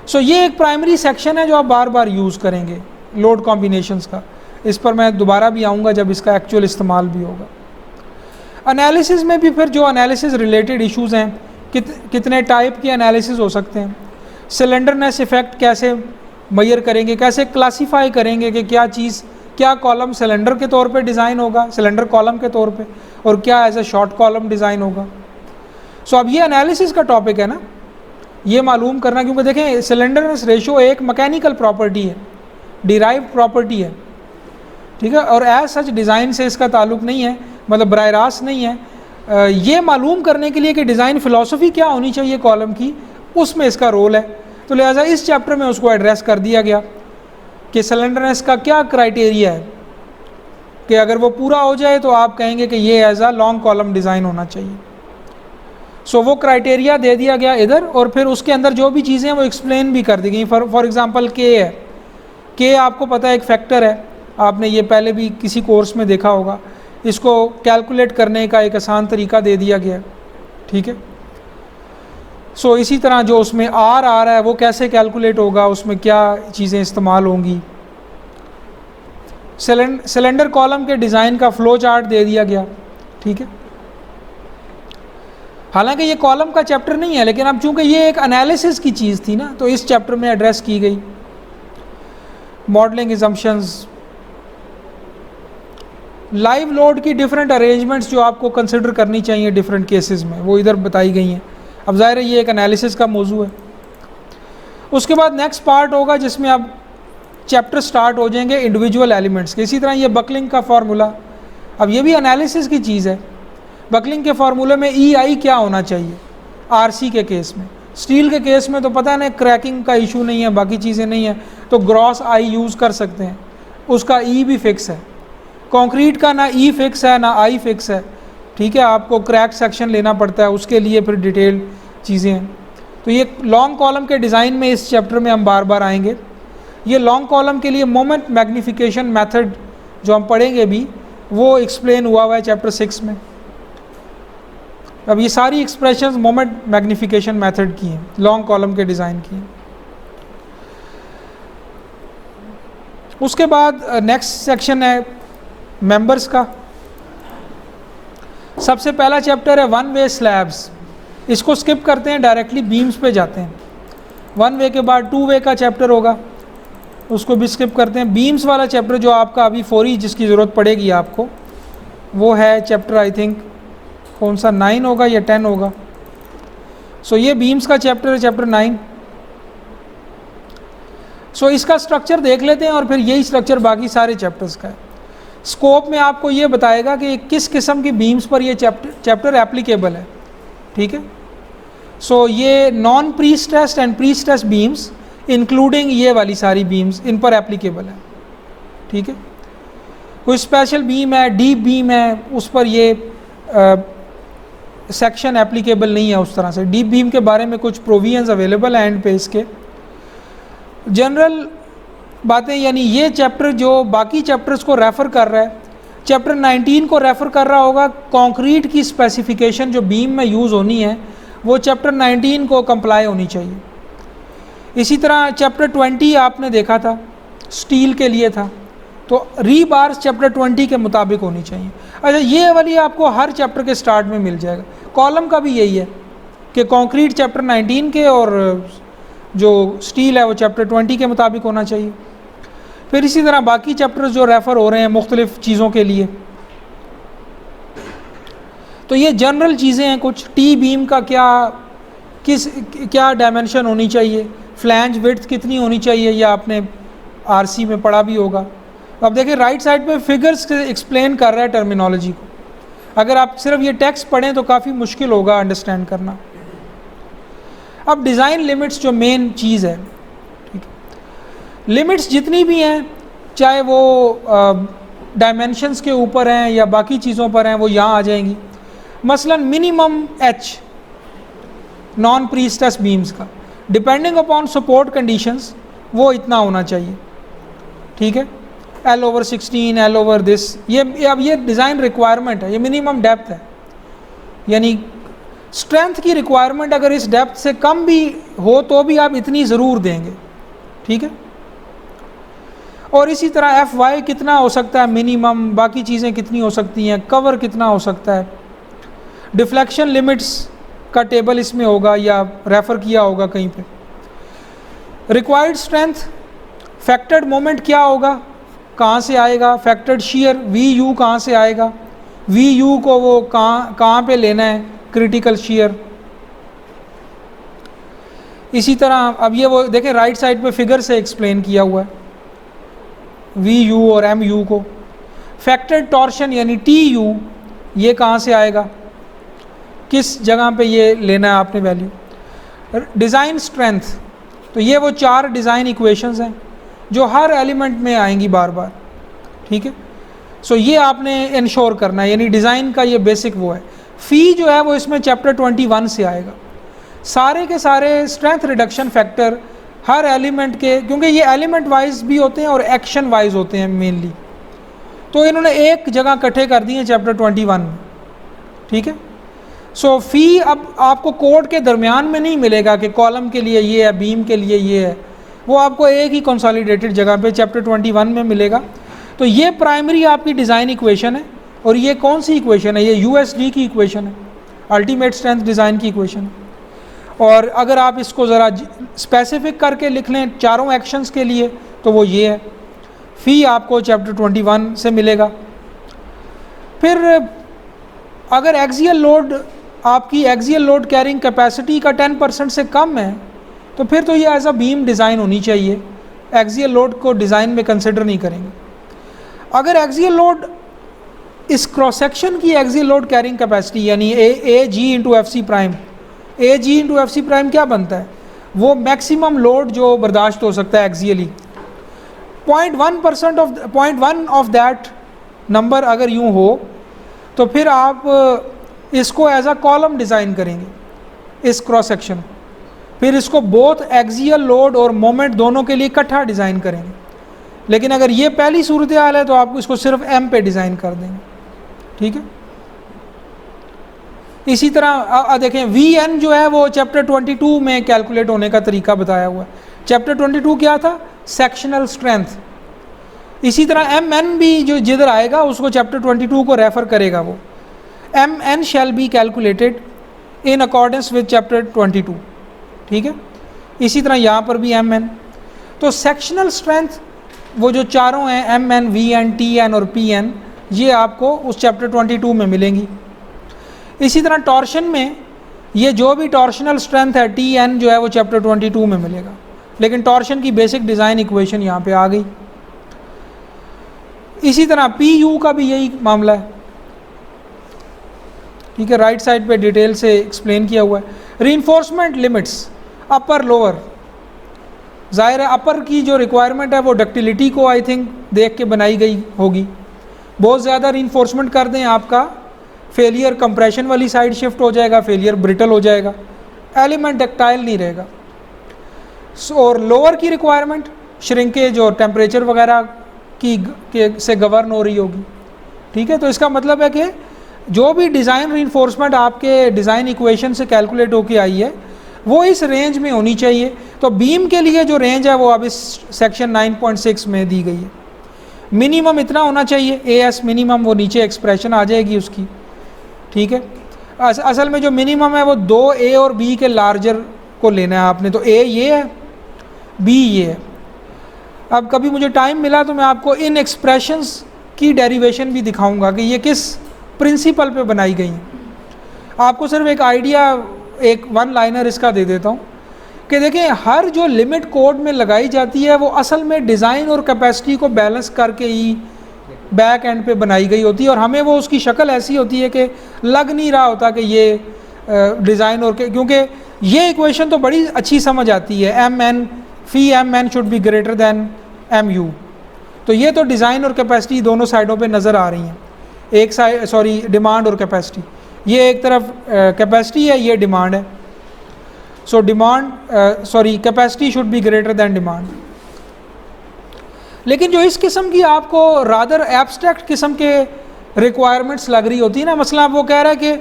सो ये एक प्राइमरी सेक्शन है जो आप बार बार यूज़ करेंगे लोड कॉम्बिनेशंस का। इस पर मैं दोबारा भी आऊँगा जब इसका एक्चुअल इस्तेमाल भी होगा। एनालिसिस में भी फिर जो एनालिसिस रिलेटेड इश्यूज़ हैं, कितने टाइप के एनालिसिस हो सकते हैं, सिलेंडरनेस इफ़ेक्ट कैसे मेजर करेंगे, कैसे क्लासीफाई करेंगे कि क्या चीज़, क्या कॉलम सिलेंडर के तौर पे डिज़ाइन होगा, सिलेंडर कॉलम के तौर पे, और क्या as a short column design होगा। सो अब ये एनालिसिस का टॉपिक है ना, ये मालूम करना, क्योंकि देखें सिलेंडरनेस रेशो एक मैकेनिकल प्रॉपर्टी है, डिराइव्ड प्रॉपर्टी है, ठीक है, और एज सच डिज़ाइन से इसका ताल्लुक़ नहीं है, मतलब बराह रास्त नहीं है। ये मालूम करने के लिए कि डिज़ाइन फ़िलासफ़ी क्या होनी चाहिए कॉलम की, उसमें इसका रोल है। तो लिहाजा इस चैप्टर में उसको एड्रेस कर दिया गया कि सिलेंडरनेस का क्या क्राइटेरिया है, कि अगर वो पूरा हो जाए तो आप कहेंगे कि ये एज आ लॉन्ग कॉलम डिज़ाइन होना चाहिए। सो वो क्राइटेरिया दे दिया गया इधर, और फिर उसके अंदर जो भी चीज़ें हैं वो एक्सप्लेन भी कर दी गई। फॉर एग्ज़ाम्पल के है, के आपको पता है एक फैक्टर है, आपने ये पहले भी किसी कोर्स में देखा होगा, इसको कैलकुलेट करने का एक आसान तरीका दे दिया गया, ठीक है। सो इसी तरह जो उसमें आर आ रहा है वो कैसे कैलकुलेट होगा, उसमें क्या चीज़ें इस्तेमाल होंगी। सिलेंडर कॉलम के डिज़ाइन का फ़्लो चार्ट दे दिया गया, ठीक है। हालांकि ये कॉलम का चैप्टर नहीं है, लेकिन अब चूंकि ये एक एनालिसिस की चीज़ थी ना, तो इस चैप्टर में एड्रेस की गई। मॉडलिंग असम्पशंस, लाइव लोड की डिफरेंट अरेंजमेंट्स जो आपको कंसिडर करनी चाहिए डिफरेंट केसेस में, वो इधर बताई गई हैं। अब ज़ाहिर है ये एक एनालिसिस का मौजू है। उसके बाद नेक्स्ट पार्ट होगा जिसमें अब चैप्टर स्टार्ट हो जाएंगे इंडिविजुअल एलिमेंट्स के। इसी तरह ये बकलिंग का फार्मूला, अब ये भी एनालिसिस की चीज़ है। बकलिंग के फार्मूले में EI क्या होना चाहिए RC के केस में, स्टील के केस में तो पता नहीं क्रैकिंग का इशू नहीं है, बाकी चीज़ें नहीं है, तो ग्रॉस I यूज़ कर सकते हैं, उसका E भी फिक्स है। कंक्रीट का ना E फिक्स है ना I फिक्स है, ठीक है, आपको क्रैक सेक्शन लेना पड़ता है, उसके लिए फिर डिटेल चीज़ें हैं। तो ये लॉन्ग कॉलम के डिज़ाइन में इस चैप्टर में हम बार बार आएंगे। ये लॉन्ग कॉलम के लिए मोमेंट मैग्नीफिकेशन मेथड जो हम पढ़ेंगे भी, वो एक्सप्लेन हुआ है चैप्टर 6 में। अब ये सारी एक्सप्रेशंस मोमेंट मैग्नीफिकेशन मेथड की हैं, लॉन्ग कॉलम के डिज़ाइन की हैं। उसके बाद नेक्स्ट सेक्शन है मेंबर्स का। सबसे पहला चैप्टर है वन वे स्लैब्स, इसको स्किप करते हैं, डायरेक्टली बीम्स पे जाते हैं। 1 वे के बाद 2 वे का चैप्टर होगा, उसको भी स्किप करते हैं। बीम्स वाला चैप्टर जो आपका अभी फौरी जिसकी ज़रूरत पड़ेगी आपको, वो है चैप्टर आई थिंक कौन सा 9 होगा या 10 होगा। सो ये बीम्स का चैप्टर है, चैप्टर 9। सो इसका स्ट्रक्चर देख लेते हैं और फिर यही स्ट्रक्चर बाकी सारे चैप्टर्स का है। स्कोप में आपको ये बताएगा कि किस किस्म की बीम्स पर ये चैप्टर एप्लीकेबल है, ठीक है। सो ये non pre stressed and pre stressed beams including ये वाली सारी बीम्स इन पर एप्लीकेबल है, ठीक है। कोई स्पेशल बीम है, डीप बीम है, उस पर ये सेक्शन एप्लीकेबल नहीं है उस तरह से। डीप बीम के बारे में कुछ प्रोविजंस अवेलेबल हैं एंड पे इसके। जनरल बातें, यानी ये चैप्टर जो बाकी चैप्टर्स को रेफ़र कर रहा है, चैप्टर 19 को रेफ़र कर रहा होगा। कंक्रीट की स्पेसिफिकेशन जो बीम में यूज़ होनी है वो चैप्टर 19 को कंप्लाई होनी चाहिए। इसी तरह चैप्टर 20 आपने देखा था, स्टील के लिए था, तो रीबार्स चैप्टर 20 के मुताबिक होनी चाहिए। अच्छा, ये वाली आपको हर चैप्टर के स्टार्ट में मिल जाएगा। कॉलम का भी यही है कि कंक्रीट चैप्टर 19 के और जो स्टील है वो चैप्टर 20 के मुताबिक होना चाहिए। फिर इसी तरह बाकी चैप्टर्स जो रेफ़र हो रहे हैं मुख्तलिफ़ चीज़ों के लिए, तो ये जनरल चीज़ें हैं कुछ। टी बीम का क्या डायमेंशन होनी चाहिए, फ्लैंज विड्थ कितनी होनी चाहिए, या आपने आरसी में पढ़ा भी होगा। अब देखिए राइट साइड पे फिगर्स एक्सप्लेन कर रहा है टर्मिनोलॉजी को। अगर आप सिर्फ ये टेक्स्ट पढ़ें तो काफ़ी मुश्किल होगा अंडरस्टैंड करना। अब डिज़ाइन लिमिट्स जो मेन चीज़ है, ठीक है, लिमिट्स जितनी भी हैं, चाहे वो डायमेंशंस के ऊपर हैं या बाकी चीज़ों पर हैं, वो यहाँ आ जाएंगी। मसलन minimum H non pre stressed beams का डिपेंडिंग अपॉन सपोर्ट कंडीशंस वो इतना होना चाहिए, ठीक है। L/16, L/ दिस, ये अब ये डिज़ाइन रिक्वायरमेंट है, ये मिनिमम डेप्थ है। यानी स्ट्रेंथ की रिक्वायरमेंट अगर इस डेप्थ से कम भी हो तो भी आप इतनी ज़रूर देंगे, ठीक है। और इसी तरह FY कितना हो सकता है मिनिमम, बाकी चीज़ें कितनी हो सकती हैं, कवर कितना हो सकता है। डिफ्लेक्शन लिमिट्स का टेबल इसमें होगा या रेफ़र किया होगा कहीं पे। रिक्वायर्ड स्ट्रेंथ, फैक्टर्ड मोमेंट क्या होगा, कहाँ से आएगा, फैक्टर्ड शियर VU कहाँ से आएगा, VU को वो कहाँ पे लेना है, क्रिटिकल शियर। इसी तरह अब ये वो देखें राइट साइड पे फिगर से एक्सप्लेन किया हुआ है VU और MU को। फैक्टर्ड टॉर्शन यानी TU ये कहाँ से आएगा, किस जगह पे ये लेना है आपने वैल्यू। डिज़ाइन स्ट्रेंथ, तो ये वो 4 डिज़ाइन इक्वेशंस हैं जो हर एलिमेंट में आएंगी बार बार, ठीक है। सो ये आपने इंश्योर करना है, यानी डिज़ाइन का ये बेसिक वो है। फ़ी जो है वो इसमें चैप्टर 21 से आएगा। सारे के सारे स्ट्रेंथ रिडक्शन फैक्टर हर एलिमेंट के, क्योंकि ये एलिमेंट वाइज भी होते हैं और एक्शन वाइज होते हैं मेनली, तो इन्होंने एक जगह इकट्ठे कर दिए चैप्टर 21 में, ठीक है। सो फ़ी अब आपको कोड के दरमियान में नहीं मिलेगा कि कॉलम के लिए ये है, बीम के लिए ये है, वो आपको एक ही कंसोलिडेटेड जगह पे चैप्टर 21 में मिलेगा। तो ये प्राइमरी आपकी डिज़ाइन इक्वेशन है, और ये कौन सी इक्वेशन है, ये USD की इक्वेशन है, अल्टीमेट स्ट्रेंथ डिज़ाइन की इक्वेशन है। और अगर आप इसको ज़रा स्पेसिफिक करके लिख लें चारों एक्शंस के लिए तो वो ये है। फ़ी आपको चैप्टर 21 से मिलेगा। फिर अगर एक्सियल लोड, आपकी एक्सियल लोड कैरिंग कैपेसिटी का 10% से कम है तो फिर तो ये एज अ बीम डिज़ाइन होनी चाहिए, एक्सियल लोड को डिज़ाइन में कंसिडर नहीं करेंगे। अगर एक्सियल लोड, इस क्रॉस सेक्शन की एक्सियल लोड कैरिंग कैपेसिटी यानी AG into FC prime, AG into FC prime क्या बनता है, वो मैक्सिमम लोड जो बर्दाश्त हो सकता है एक्सियली। 0.1 ऑफ दैट नंबर अगर यूँ हो तो फिर आप इसको एज अ कॉलम डिज़ाइन करेंगे इस क्रॉस सेक्शन, फिर इसको बोथ एक्सियल लोड और मोमेंट दोनों के लिए इकट्ठा डिज़ाइन करेंगे। लेकिन अगर ये पहली सूरत हाल है तो आप इसको सिर्फ M पे डिज़ाइन कर देंगे, ठीक है। इसी तरह देखें VN जो है वो चैप्टर 22 में कैलकुलेट होने का तरीका बताया हुआ है। चैप्टर 22 क्या था, सेक्शनल स्ट्रेंथ। इसी तरह MN भी जो जिधर आएगा उसको चैप्टर 22 को रेफ़र करेगा। वो MN shall be calculated in accordance with chapter 22, ठीक है। इसी तरह यहाँ पर भी MN। तो सेक्शनल स्ट्रेंथ वो जो चारों हैं MN, VN, TN और PN, ये आपको उस चैप्टर 22 में मिलेंगी। इसी तरह टॉर्शन में ये जो भी टॉर्शनल स्ट्रेंथ है TN जो है वो चैप्टर 22 में मिलेगा, लेकिन टॉर्शन की बेसिक डिज़ाइन इक्वेशन यहाँ पे आ गई। इसी तरह PU का भी यही मामला है, ठीक है, राइट साइड पे डिटेल से एक्सप्लेन किया हुआ है। रीइंफोर्समेंट लिमिट्स अपर लोअर, ज़ाहिर है अपर की जो रिक्वायरमेंट है वो डक्टिलिटी को आई थिंक देख के बनाई गई होगी। बहुत ज़्यादा रीइंफोर्समेंट कर दें आपका फेलियर कंप्रेशन वाली साइड शिफ्ट हो जाएगा, फेलियर ब्रिटल हो जाएगा, एलिमेंट डक्टाइल नहीं रहेगा। और लोअर की रिक्वायरमेंट श्रिंकेज और टेम्परेचर वगैरह की से गवर्न हो रही होगी, ठीक है। तो इसका मतलब है कि जो भी डिज़ाइन रीइंफोर्समेंट आपके डिज़ाइन इक्वेशन से कैलकुलेट होके आई है वो इस रेंज में होनी चाहिए। तो बीम के लिए जो रेंज है वो अब इस सेक्शन 9.6 में दी गई है। मिनिमम इतना होना चाहिए, AS मिनिमम, वो नीचे एक्सप्रेशन आ जाएगी उसकी, ठीक है। असल में जो मिनिमम है वो 2A और B के लार्जर को लेना है आपने। तो A ये है, B ये है। अब कभी मुझे टाइम मिला तो मैं आपको इन एक्सप्रेशंस की डेरिवेशन भी दिखाऊंगा कि ये किस प्रिंसिपल पे बनाई गई हैं। आपको सिर्फ एक आइडिया, एक वन लाइनर इसका दे देता हूँ कि देखें हर जो लिमिट कोड में लगाई जाती है वो असल में डिज़ाइन और कैपेसिटी को बैलेंस करके ही बैक एंड पे बनाई गई होती है, और हमें वो उसकी शक्ल ऐसी होती है कि लग नहीं रहा होता कि ये डिज़ाइन और क्योंकि ये इक्वेशन तो बड़ी अच्छी समझ आती है, MN fee MN should be greater then MU। तो ये तो डिज़ाइन और कैपेसिटी दोनों साइडों पे नज़र आ रही हैं। एक साइड सॉरी डिमांड और कैपेसिटी, ये एक तरफ कैपेसिटी है, ये डिमांड है। So demand capacity should be greater then demand. लेकिन जो इस किस्म की आपको रादर एब्स्ट्रैक्ट किस्म के रिक्वायरमेंट्स लग रही होती है ना, मसला वो कह रहा है कि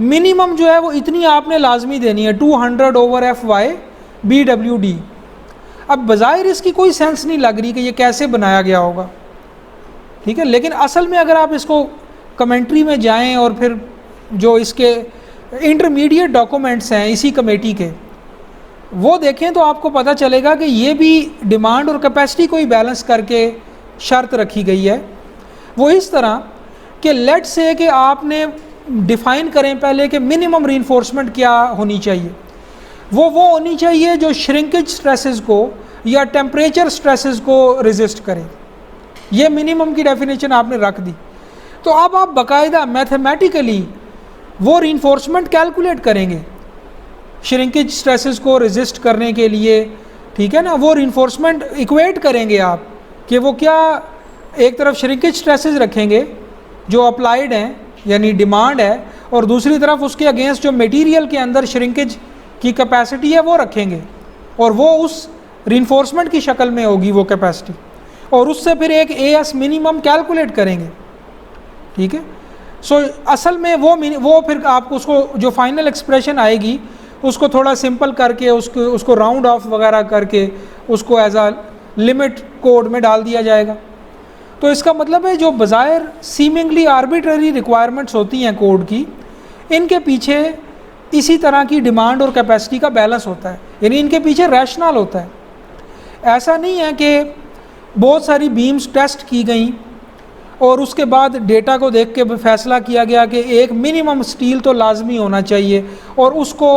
मिनिमम जो है वो इतनी आपने लाजमी देनी है 200/FY BWD। अब बज़ाहिर इसकी कोई सेंस नहीं लग रही कि ये कैसे बनाया गया होगा, ठीक है। लेकिन असल में अगर आप इसको कमेंट्री में जाएं और फिर जो इसके इंटरमीडिएट डॉक्यूमेंट्स हैं इसी कमेटी के वो देखें तो आपको पता चलेगा कि ये भी डिमांड और कैपेसिटी को ही बैलेंस करके शर्त रखी गई है। वो इस तरह कि लेट से कि आपने डिफ़ाइन करें पहले कि मिनिमम रीइंफोर्समेंट क्या होनी चाहिए। वो होनी चाहिए जो श्रिंकेज स्ट्रेसेस को या टेम्परेचर स्ट्रेसेस को रेजिस्ट करे। ये मिनिमम की डेफिनेशन आपने रख दी। तो अब आप बाकायदा मैथमेटिकली वो रीइंफोर्समेंट कैलकुलेट करेंगे श्रिंकेज स्ट्रेसेस को रेजिस्ट करने के लिए, ठीक है ना। वो रीइंफोर्समेंट इक्वेट करेंगे आप कि वो क्या, एक तरफ श्रिंकेज स्ट्रेसेस रखेंगे जो अप्लाइड हैं यानी डिमांड है, और दूसरी तरफ उसके अगेंस्ट जो मटेरियल के अंदर श्रिंकेज की कैपेसिटी है वो रखेंगे, और वो उस रीइंफोर्समेंट की शक्ल में होगी वो कैपेसिटी, और उससे फिर एक AS मिनिमम कैलकुलेट करेंगे, ठीक है। सो असल में वो फिर आपको उसको जो फाइनल एक्सप्रेशन आएगी उसको थोड़ा सिंपल करके उसको राउंड ऑफ वगैरह करके उसको एज अ लिमिट कोड में डाल दिया जाएगा। तो इसका मतलब है जो बज़ाहिर सीमिंगली आर्बिट्ररी रिक्वायरमेंट्स होती हैं कोड की, इनके पीछे इसी तरह की डिमांड और कैपेसिटी का बैलेंस होता है, यानी इनके पीछे रैशनल होता है। ऐसा नहीं है कि बहुत सारी बीम्स टेस्ट की गई और उसके बाद डेटा को देख के फैसला किया गया कि एक मिनिमम स्टील तो लाजमी होना चाहिए और उसको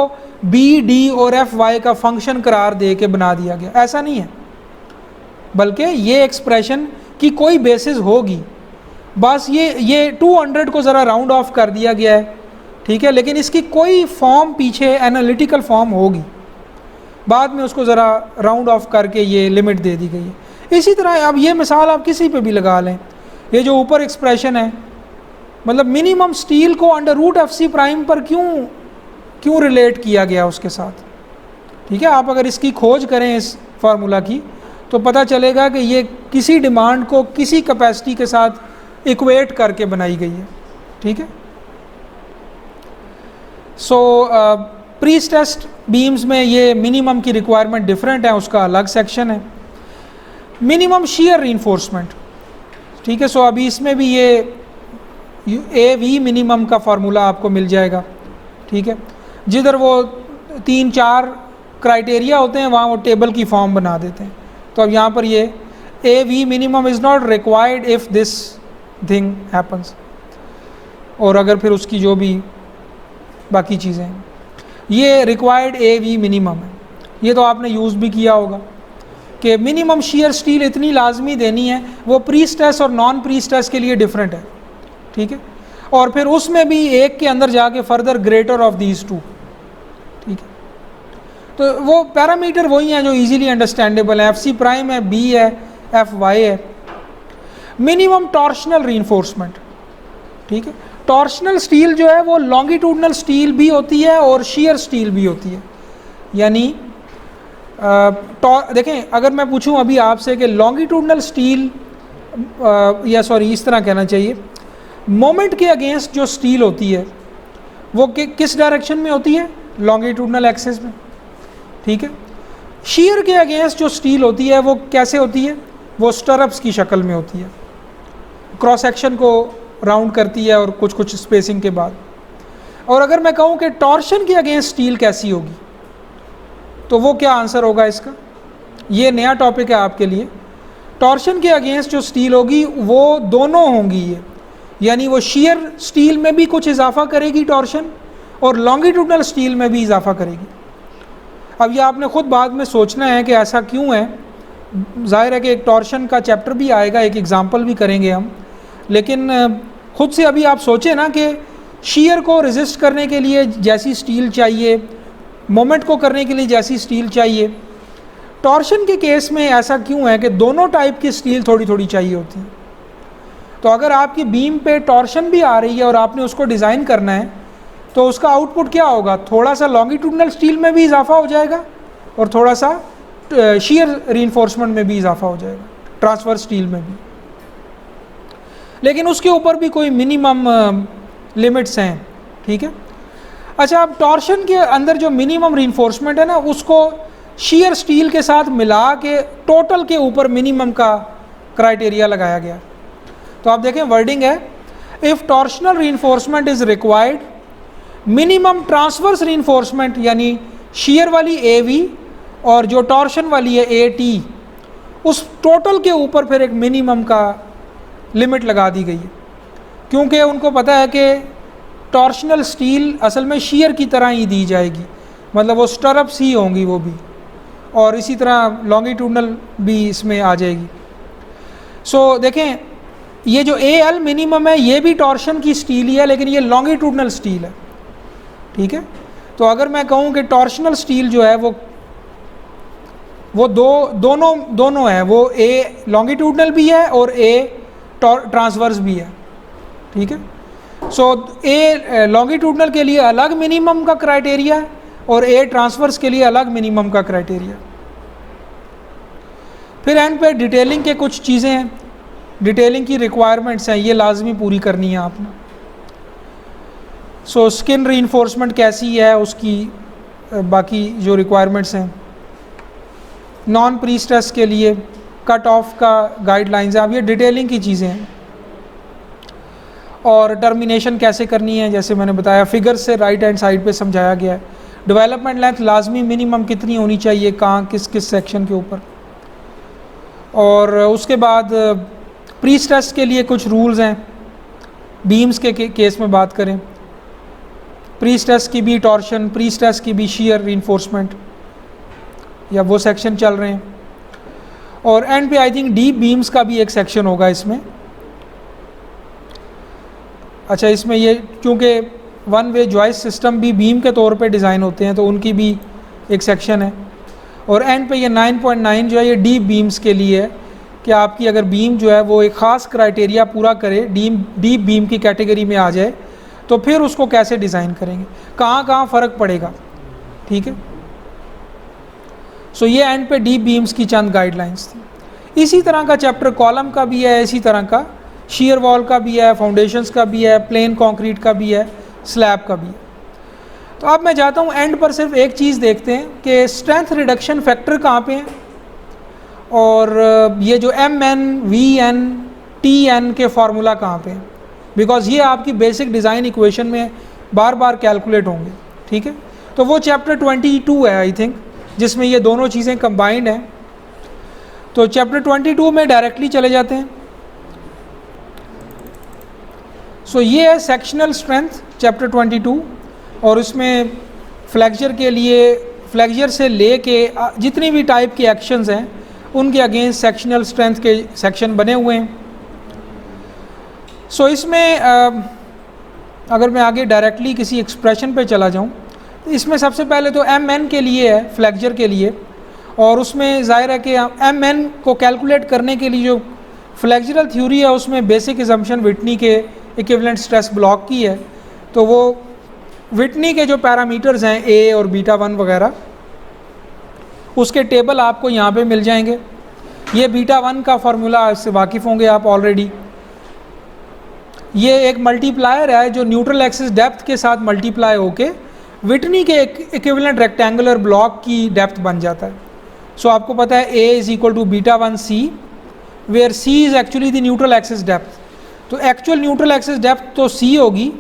B, D और FY का फंक्शन करार दे के बना दिया गया। ऐसा नहीं है, बल्कि ये एक्सप्रेशन की कोई बेसिस होगी, बस ये 200 को ज़रा राउंड ऑफ कर दिया गया है, ठीक है। लेकिन इसकी कोई फॉर्म पीछे एनालिटिकल फॉर्म होगी, बाद में उसको ज़रा राउंड ऑफ करके ये लिमिट दे दी गई है। इसी तरह अब ये मिसाल आप किसी पे भी लगा लें, ये जो ऊपर एक्सप्रेशन है, मतलब मिनिमम स्टील को √FC प्राइम पर क्यों रिलेट किया गया उसके साथ, ठीक है। आप अगर इसकी खोज करें इस फार्मूला की तो पता चलेगा कि ये किसी डिमांड को किसी कैपेसिटी के साथ इक्वेट करके बनाई गई है, ठीक है। सो प्री स्ट्रेस्ड बीम्स में ये मिनिमम की रिक्वायरमेंट डिफरेंट है, उसका अलग सेक्शन है। मिनिमम शीयर रीइंफोर्समेंट, ठीक है। सो अभी इसमें भी ये AV मिनिमम का फार्मूला आपको मिल जाएगा, ठीक है। जिधर वो 3-4 क्राइटेरिया होते हैं वहाँ वो टेबल की फॉर्म बना देते हैं। तो अब यहाँ पर ये A V minimum is not required if this thing happens, और अगर फिर उसकी जो भी बाकी चीज़ें हैं, ये रिक्वायर्ड ए वी मिनिमम है। ये तो आपने यूज़ भी किया होगा कि मिनिमम शेयर स्टील इतनी लाजमी देनी है, वो प्री स्ट्रेस और नॉन प्री स्ट्रेस के लिए डिफरेंट है, ठीक है। और फिर उसमें भी एक के अंदर जाके further greater of these two, ठीक है। तो वो पैरामीटर वही हैं जो इजीली अंडरस्टैंडेबल है, एफ सी प्राइम है, बी है, एफ वाई है। मिनिमम टॉर्शनल रीइंफोर्समेंट, ठीक है। टॉर्शनल स्टील जो है वो लॉन्गिट्यूडनल स्टील भी होती है और शेयर स्टील भी होती है। यानी देखें, अगर मैं पूछूं अभी आपसे कि लॉन्गिट्यूडनल स्टील या सॉरी इस तरह कहना चाहिए, मोमेंट के अगेंस्ट जो स्टील होती है वो किस डायरेक्शन में होती है? लॉन्गिट्यूडनल एक्सिस में, ठीक है। शेयर के अगेंस्ट जो स्टील होती है वो कैसे होती है? वो स्टरअप्स की शक्ल में होती है, क्रॉस सेक्शन को राउंड करती है और कुछ कुछ स्पेसिंग के बाद। और अगर मैं कहूँ कि टॉर्शन के अगेंस्ट स्टील कैसी होगी, तो वो क्या आंसर होगा इसका? ये नया टॉपिक है आपके लिए। टॉर्शन के अगेंस्ट जो स्टील होगी वो दोनों होंगी, ये यानी वो शेयर स्टील में भी कुछ इजाफा करेगी टॉर्शन, और लॉन्गिट्यूडनल स्टील में भी इजाफा करेगी। अब ये आपने ख़ुद बाद में सोचना है कि ऐसा क्यों है। जाहिर है कि एक टॉर्शन का चैप्टर भी आएगा, एक एग्जांपल भी करेंगे हम, लेकिन ख़ुद से अभी आप सोचें ना कि शेयर को रेजिस्ट करने के लिए जैसी स्टील चाहिए, मोमेंट को करने के लिए जैसी स्टील चाहिए, टॉर्शन के केस में ऐसा क्यों है कि दोनों टाइप की स्टील थोड़ी थोड़ी चाहिए होती है। तो अगर आपकी बीम पे टॉर्शन भी आ रही है और आपने उसको डिज़ाइन करना है, तो उसका आउटपुट क्या होगा? थोड़ा सा लॉन्गिट्यूडनल स्टील में भी इजाफा हो जाएगा और थोड़ा सा शेयर रीइंफोर्समेंट में भी इजाफा हो जाएगा, ट्रांसवर्स स्टील में भी। लेकिन उसके ऊपर भी कोई मिनिमम लिमिट्स हैं, ठीक है। अच्छा, अब टॉर्शन के अंदर जो मिनिमम रीइंफोर्समेंट है ना, उसको शेयर स्टील के साथ मिला के टोटल के ऊपर मिनिमम का क्राइटेरिया लगाया गया। तो आप देखें वर्डिंग है, if torsional reinforcement is required, minimum transverse reinforcement यानी शेयर वाली ए वी और जो टॉर्शन वाली है ए टी, उस टोटल के ऊपर फिर एक मिनिमम का लिमिट लगा दी गई है, क्योंकि उनको पता है कि टॉर्शनल स्टील असल में शेयर की तरह ही दी जाएगी, मतलब वो स्टरअप्स ही होंगी वो भी, और इसी तरह लॉन्गिट्यूडनल भी इसमें आ जाएगी। सो देखें, ये जो ए एल मिनिमम है ये भी टॉर्शन की स्टील ही है, लेकिन ये लॉन्गिट्यूडनल स्टील है, ठीक है। तो अगर मैं कहूँ कि टॉर्शनल स्टील जो है वो दोनों है, वो ए लॉन्गिट्यूडनल भी है और ए ट्रांसवर्स भी है, ठीक है। सो ए लॉन्गिट्यूडनल के लिए अलग मिनिमम का क्राइटेरिया है और ए ट्रांसवर्स के लिए अलग मिनिमम का क्राइटेरिया। फिर एंड पे डिटेलिंग के कुछ चीज़ें हैं, डिटेलिंग की रिक्वायरमेंट्स हैं, ये लाजमी पूरी करनी है आपने। सो स्किन रीइंफोर्समेंट कैसी है, उसकी बाकी जो रिक्वायरमेंट्स हैं। नॉन प्री स्ट्रेस के लिए कट ऑफ का गाइडलाइंस है, अब ये डिटेलिंग की चीज़ें हैं। और टर्मिनेशन कैसे करनी है, जैसे मैंने बताया फिगर से राइट हैंड साइड पे समझाया गया है। डेवलपमेंट लेंथ लाजमी मिनिमम कितनी होनी चाहिए, कहाँ किस किस सेक्शन के ऊपर। और उसके बाद प्री स्ट्रेस के लिए कुछ रूल्स हैं। बीम्स के केस में बात करें, प्री स्ट्रेस की भी टॉर्शन, प्री स्ट्रेस की भी शेयर रीइंफोर्समेंट, या वो सेक्शन चल रहे हैं। और एंड पे आई थिंक डीप बीम्स का भी एक सेक्शन होगा इसमें। अच्छा, इसमें ये क्योंकि वन वे जॉइस्ट सिस्टम भी बीम के तौर पे डिज़ाइन होते हैं, तो उनकी भी एक सेक्शन है। और एंड पे ये 9.9 जो है ये डीप बीम्स के लिए है कि आपकी अगर बीम जो है वो एक ख़ास क्राइटेरिया पूरा करे, डीप बीम की कैटेगरी में आ जाए, तो फिर उसको कैसे डिज़ाइन करेंगे, कहाँ कहाँ फ़र्क पड़ेगा, ठीक है। सो ये एंड पे डीप बीम्स की चंद गाइडलाइंस थी। इसी तरह का चैप्टर कॉलम का भी है, इसी तरह का शेयर वॉल का भी है, फाउंडेशंस का भी है, प्लेन कंक्रीट का भी है, स्लैब का भी है। तो अब मैं चाहता हूँ एंड पर सिर्फ एक चीज़ देखते हैं कि स्ट्रेंथ रिडक्शन फैक्टर कहाँ पे हैं, और ये जो MN, VN, TN के फार्मूला कहाँ पे हैं, बिकॉज ये आपकी बेसिक डिज़ाइन इक्वेशन में बार बार कैलकुलेट होंगे, ठीक है। तो वो चैप्टर 22 है आई थिंक, जिसमें ये दोनों चीज़ें कंबाइंड हैं। तो चैप्टर 22 में डायरेक्टली चले जाते हैं। सो ये है सेक्शनल स्ट्रेंथ चैप्टर 22, और उसमें फ्लेक्चर के लिए फ्लेक्चर से लेके जितनी भी टाइप के एक्शंस हैं उनके अगेंस्ट सेक्शनल स्ट्रेंथ के सेक्शन बने हुए हैं। सो इसमें अगर मैं आगे डायरेक्टली किसी एक्सप्रेशन पे चला जाऊं तो इसमें सबसे पहले तो MN के लिए है, फ्लेक्चर के लिए, और उसमें ज़ाहिर है कि MN को कैलकुलेट करने के लिए जो फ्लेक्चरल थ्योरी है उसमें बेसिक असम्पशन विटनी के इक्विवेलेंट स्ट्रेस ब्लॉक की है। तो वो विटनी के जो पैरामीटर्स हैं A और β1 वगैरह, उसके टेबल आपको यहाँ पे मिल जाएंगे। ये β1 का फार्मूला इससे वाकिफ़ होंगे आप ऑलरेडी। ये एक मल्टीप्लायर है जो न्यूट्रल एक्सिस डेप्थ के साथ मल्टीप्लाई होके विटनी के इक्विवेलेंट रेक्टेंगुलर ब्लॉक की डेप्थ बन जाता है। सो आपको पता है A is equal to β1c, where C is actually the neutral axis depth. तो एक्चुअल न्यूट्रल एक्सिस डेप्थ तो C होगी,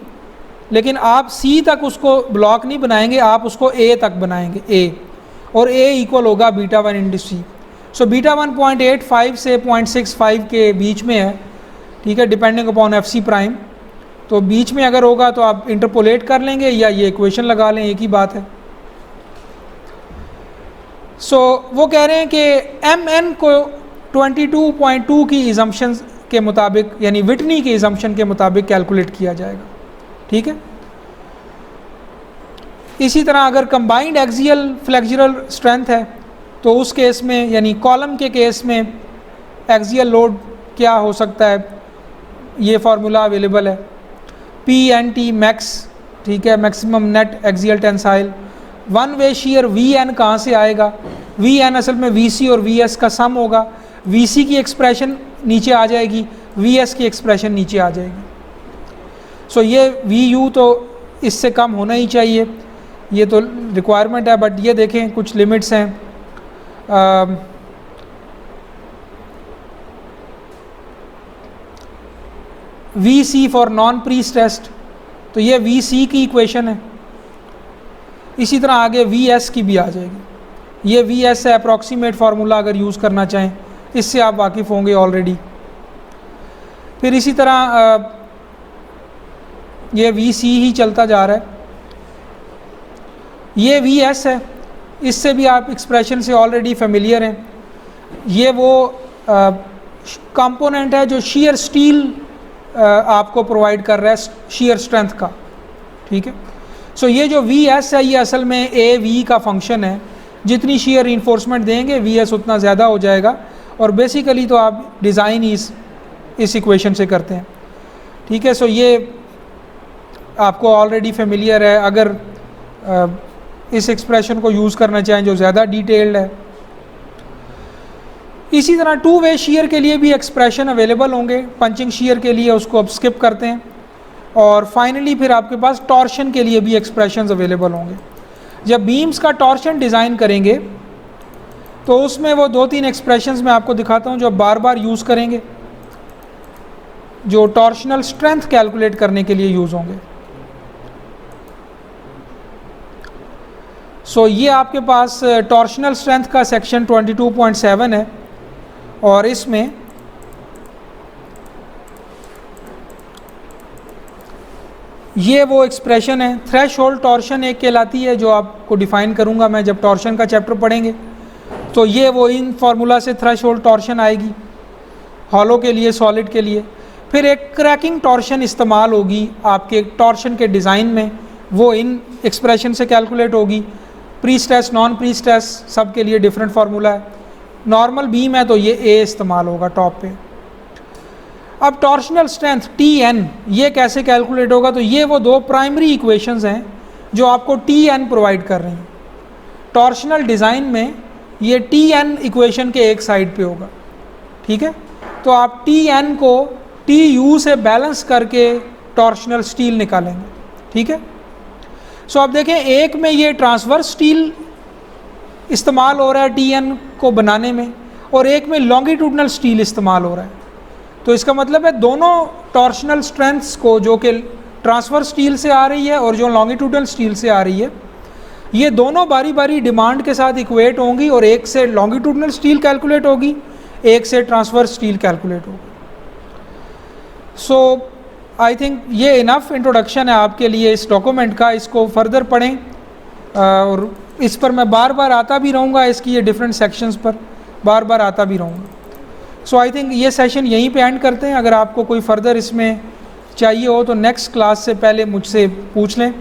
लेकिन आप C तक उसको ब्लॉक नहीं बनाएंगे, आप उसको A तक बनाएंगे, A, और A इक्वल होगा β1 इंटू C। सो β1 0.85 से 0.65 के बीच में है, ठीक है, डिपेंडिंग अपॉन FC प्राइम। तो बीच में अगर होगा तो आप इंटरपोलेट कर लेंगे या ये इक्वेशन लगा लें, एक ही बात है। सो वो कह रहे हैं कि MN को 22.2 की इजम्पशन के मुताबिक, यानी विटनी की इजम्पशन के मुताबिक कैलकुलेट किया जाएगा, ठीक है। इसी तरह अगर कंबाइंड एक्सियल फ्लेक्चरल स्ट्रेंथ है तो उस केस में, यानी कॉलम के केस में एक्सियल लोड क्या हो सकता है, ये फार्मूला अवेलेबल है, PNT मैक्स, ठीक है, maximum net axial tensile. One way shear VN कहाँ से आएगा, VN असल में VC और VS का सम होगा। VC की एक्सप्रेशन नीचे आ जाएगी, VS की एक्सप्रेशन नीचे आ जाएगी। सो ये VU तो इससे कम होना ही चाहिए, ये तो रिक्वायरमेंट है, बट ये देखें कुछ लिमिट्स हैं। VC for non pre stressed, तो ये VC की इक्वेशन है। इसी तरह आगे VS की भी आ जाएगी, ये VS है अप्रॉक्सीमेट फार्मूला अगर यूज़ करना चाहें, इससे आप वाकिफ़ होंगे ऑलरेडी। फिर इसी तरह ये VC ही चलता जा रहा है, ये VS है, इससे भी आप एक्सप्रेशन से ऑलरेडी फेमिलियर हैं। ये वो कंपोनेंट है जो शीयर स्टील आपको प्रोवाइड कर रहा है शीयर स्ट्रेंथ का, ठीक है। सो ये जो VS है ये असल में AV का फंक्शन है, जितनी शीयर इन्फोर्समेंट देंगे VS उतना ज़्यादा हो जाएगा, और बेसिकली तो आप डिज़ाइन इस इक्वेशन से करते हैं, ठीक है। सो ये आपको ऑलरेडी फेमिलियर है। अगर इस एक्सप्रेशन को यूज़ करना चाहें जो ज़्यादा डिटेल्ड है। इसी तरह टू वे शीयर के लिए भी एक्सप्रेशन अवेलेबल होंगे, पंचिंग शीयर के लिए उसको अब स्किप करते हैं, और फाइनली फिर आपके पास टॉर्शन के लिए भी एक्सप्रेशंस अवेलेबल होंगे। जब बीम्स का टॉर्शन डिज़ाइन करेंगे तो उसमें वो 2-3 एक्सप्रेशंस मैं आपको दिखाता हूँ जो बार बार यूज़ करेंगे, जो टॉर्शनल स्ट्रेंथ कैलकुलेट करने के लिए यूज़ होंगे। सो ये आपके पास टॉर्शनल स्ट्रेंथ का सेक्शन 22.7 है, और इसमें ये वो एक्सप्रेशन है। थ्रेशोल्ड टॉर्शन एक कहलाती है, जो आपको डिफ़ाइन करूँगा मैं जब टॉर्शन का चैप्टर पढ़ेंगे। तो ये वो इन फार्मूला से थ्रेशोल्ड टॉर्शन आएगी हॉलो के लिए, सॉलिड के लिए। फिर एक क्रैकिंग टॉर्शन इस्तेमाल होगी आपके टॉर्शन के डिज़ाइन में, वो इन एक्सप्रेशन से कैलकुलेट होगी। Pre stress, non pre stress सब के लिए डिफरेंट फार्मूला है। नॉर्मल बीम है तो ये A इस्तेमाल होगा टॉप पे। अब टॉर्शनल स्ट्रेंथ TN ये कैसे कैलकुलेट होगा, तो ये वो दो प्राइमरी इक्वेशंस हैं जो आपको TN प्रोवाइड कर रही हैं। टॉर्शनल डिज़ाइन में ये TN इक्वेशन के एक साइड पे होगा, ठीक है। तो आप TN को TU से बैलेंस करके टॉर्शनल स्टील निकालेंगे, ठीक है। सो आप देखें, एक में ये ट्रांसवर्स स्टील इस्तेमाल हो रहा है TN को बनाने में, और एक में लॉन्गिट्यूडनल स्टील इस्तेमाल हो रहा है। तो इसका मतलब है दोनों टॉर्शनल स्ट्रेंथ्स को, जो कि ट्रांसवर्स स्टील से आ रही है और जो लॉन्गिट्यूडनल स्टील से आ रही है, ये दोनों बारी बारी डिमांड के साथ इक्वेट होंगी और एक से लॉन्गिट्यूडनल स्टील कैलकुलेट होगी, एक से ट्रांसवर्स स्टील कैलकुलेट होगी। सो आई थिंक ये इनफ इंट्रोडक्शन है आपके लिए इस डॉक्यूमेंट का, इसको फर्दर पढ़ें और इस पर मैं बार बार आता भी रहूँगा, इसकी ये डिफरेंट सेक्शंस पर बार बार आता भी रहूँगा। सो आई थिंक ये सेशन यहीं पे एंड करते हैं। अगर आपको कोई फर्दर इसमें चाहिए हो तो नेक्स्ट क्लास से पहले मुझसे पूछ लें।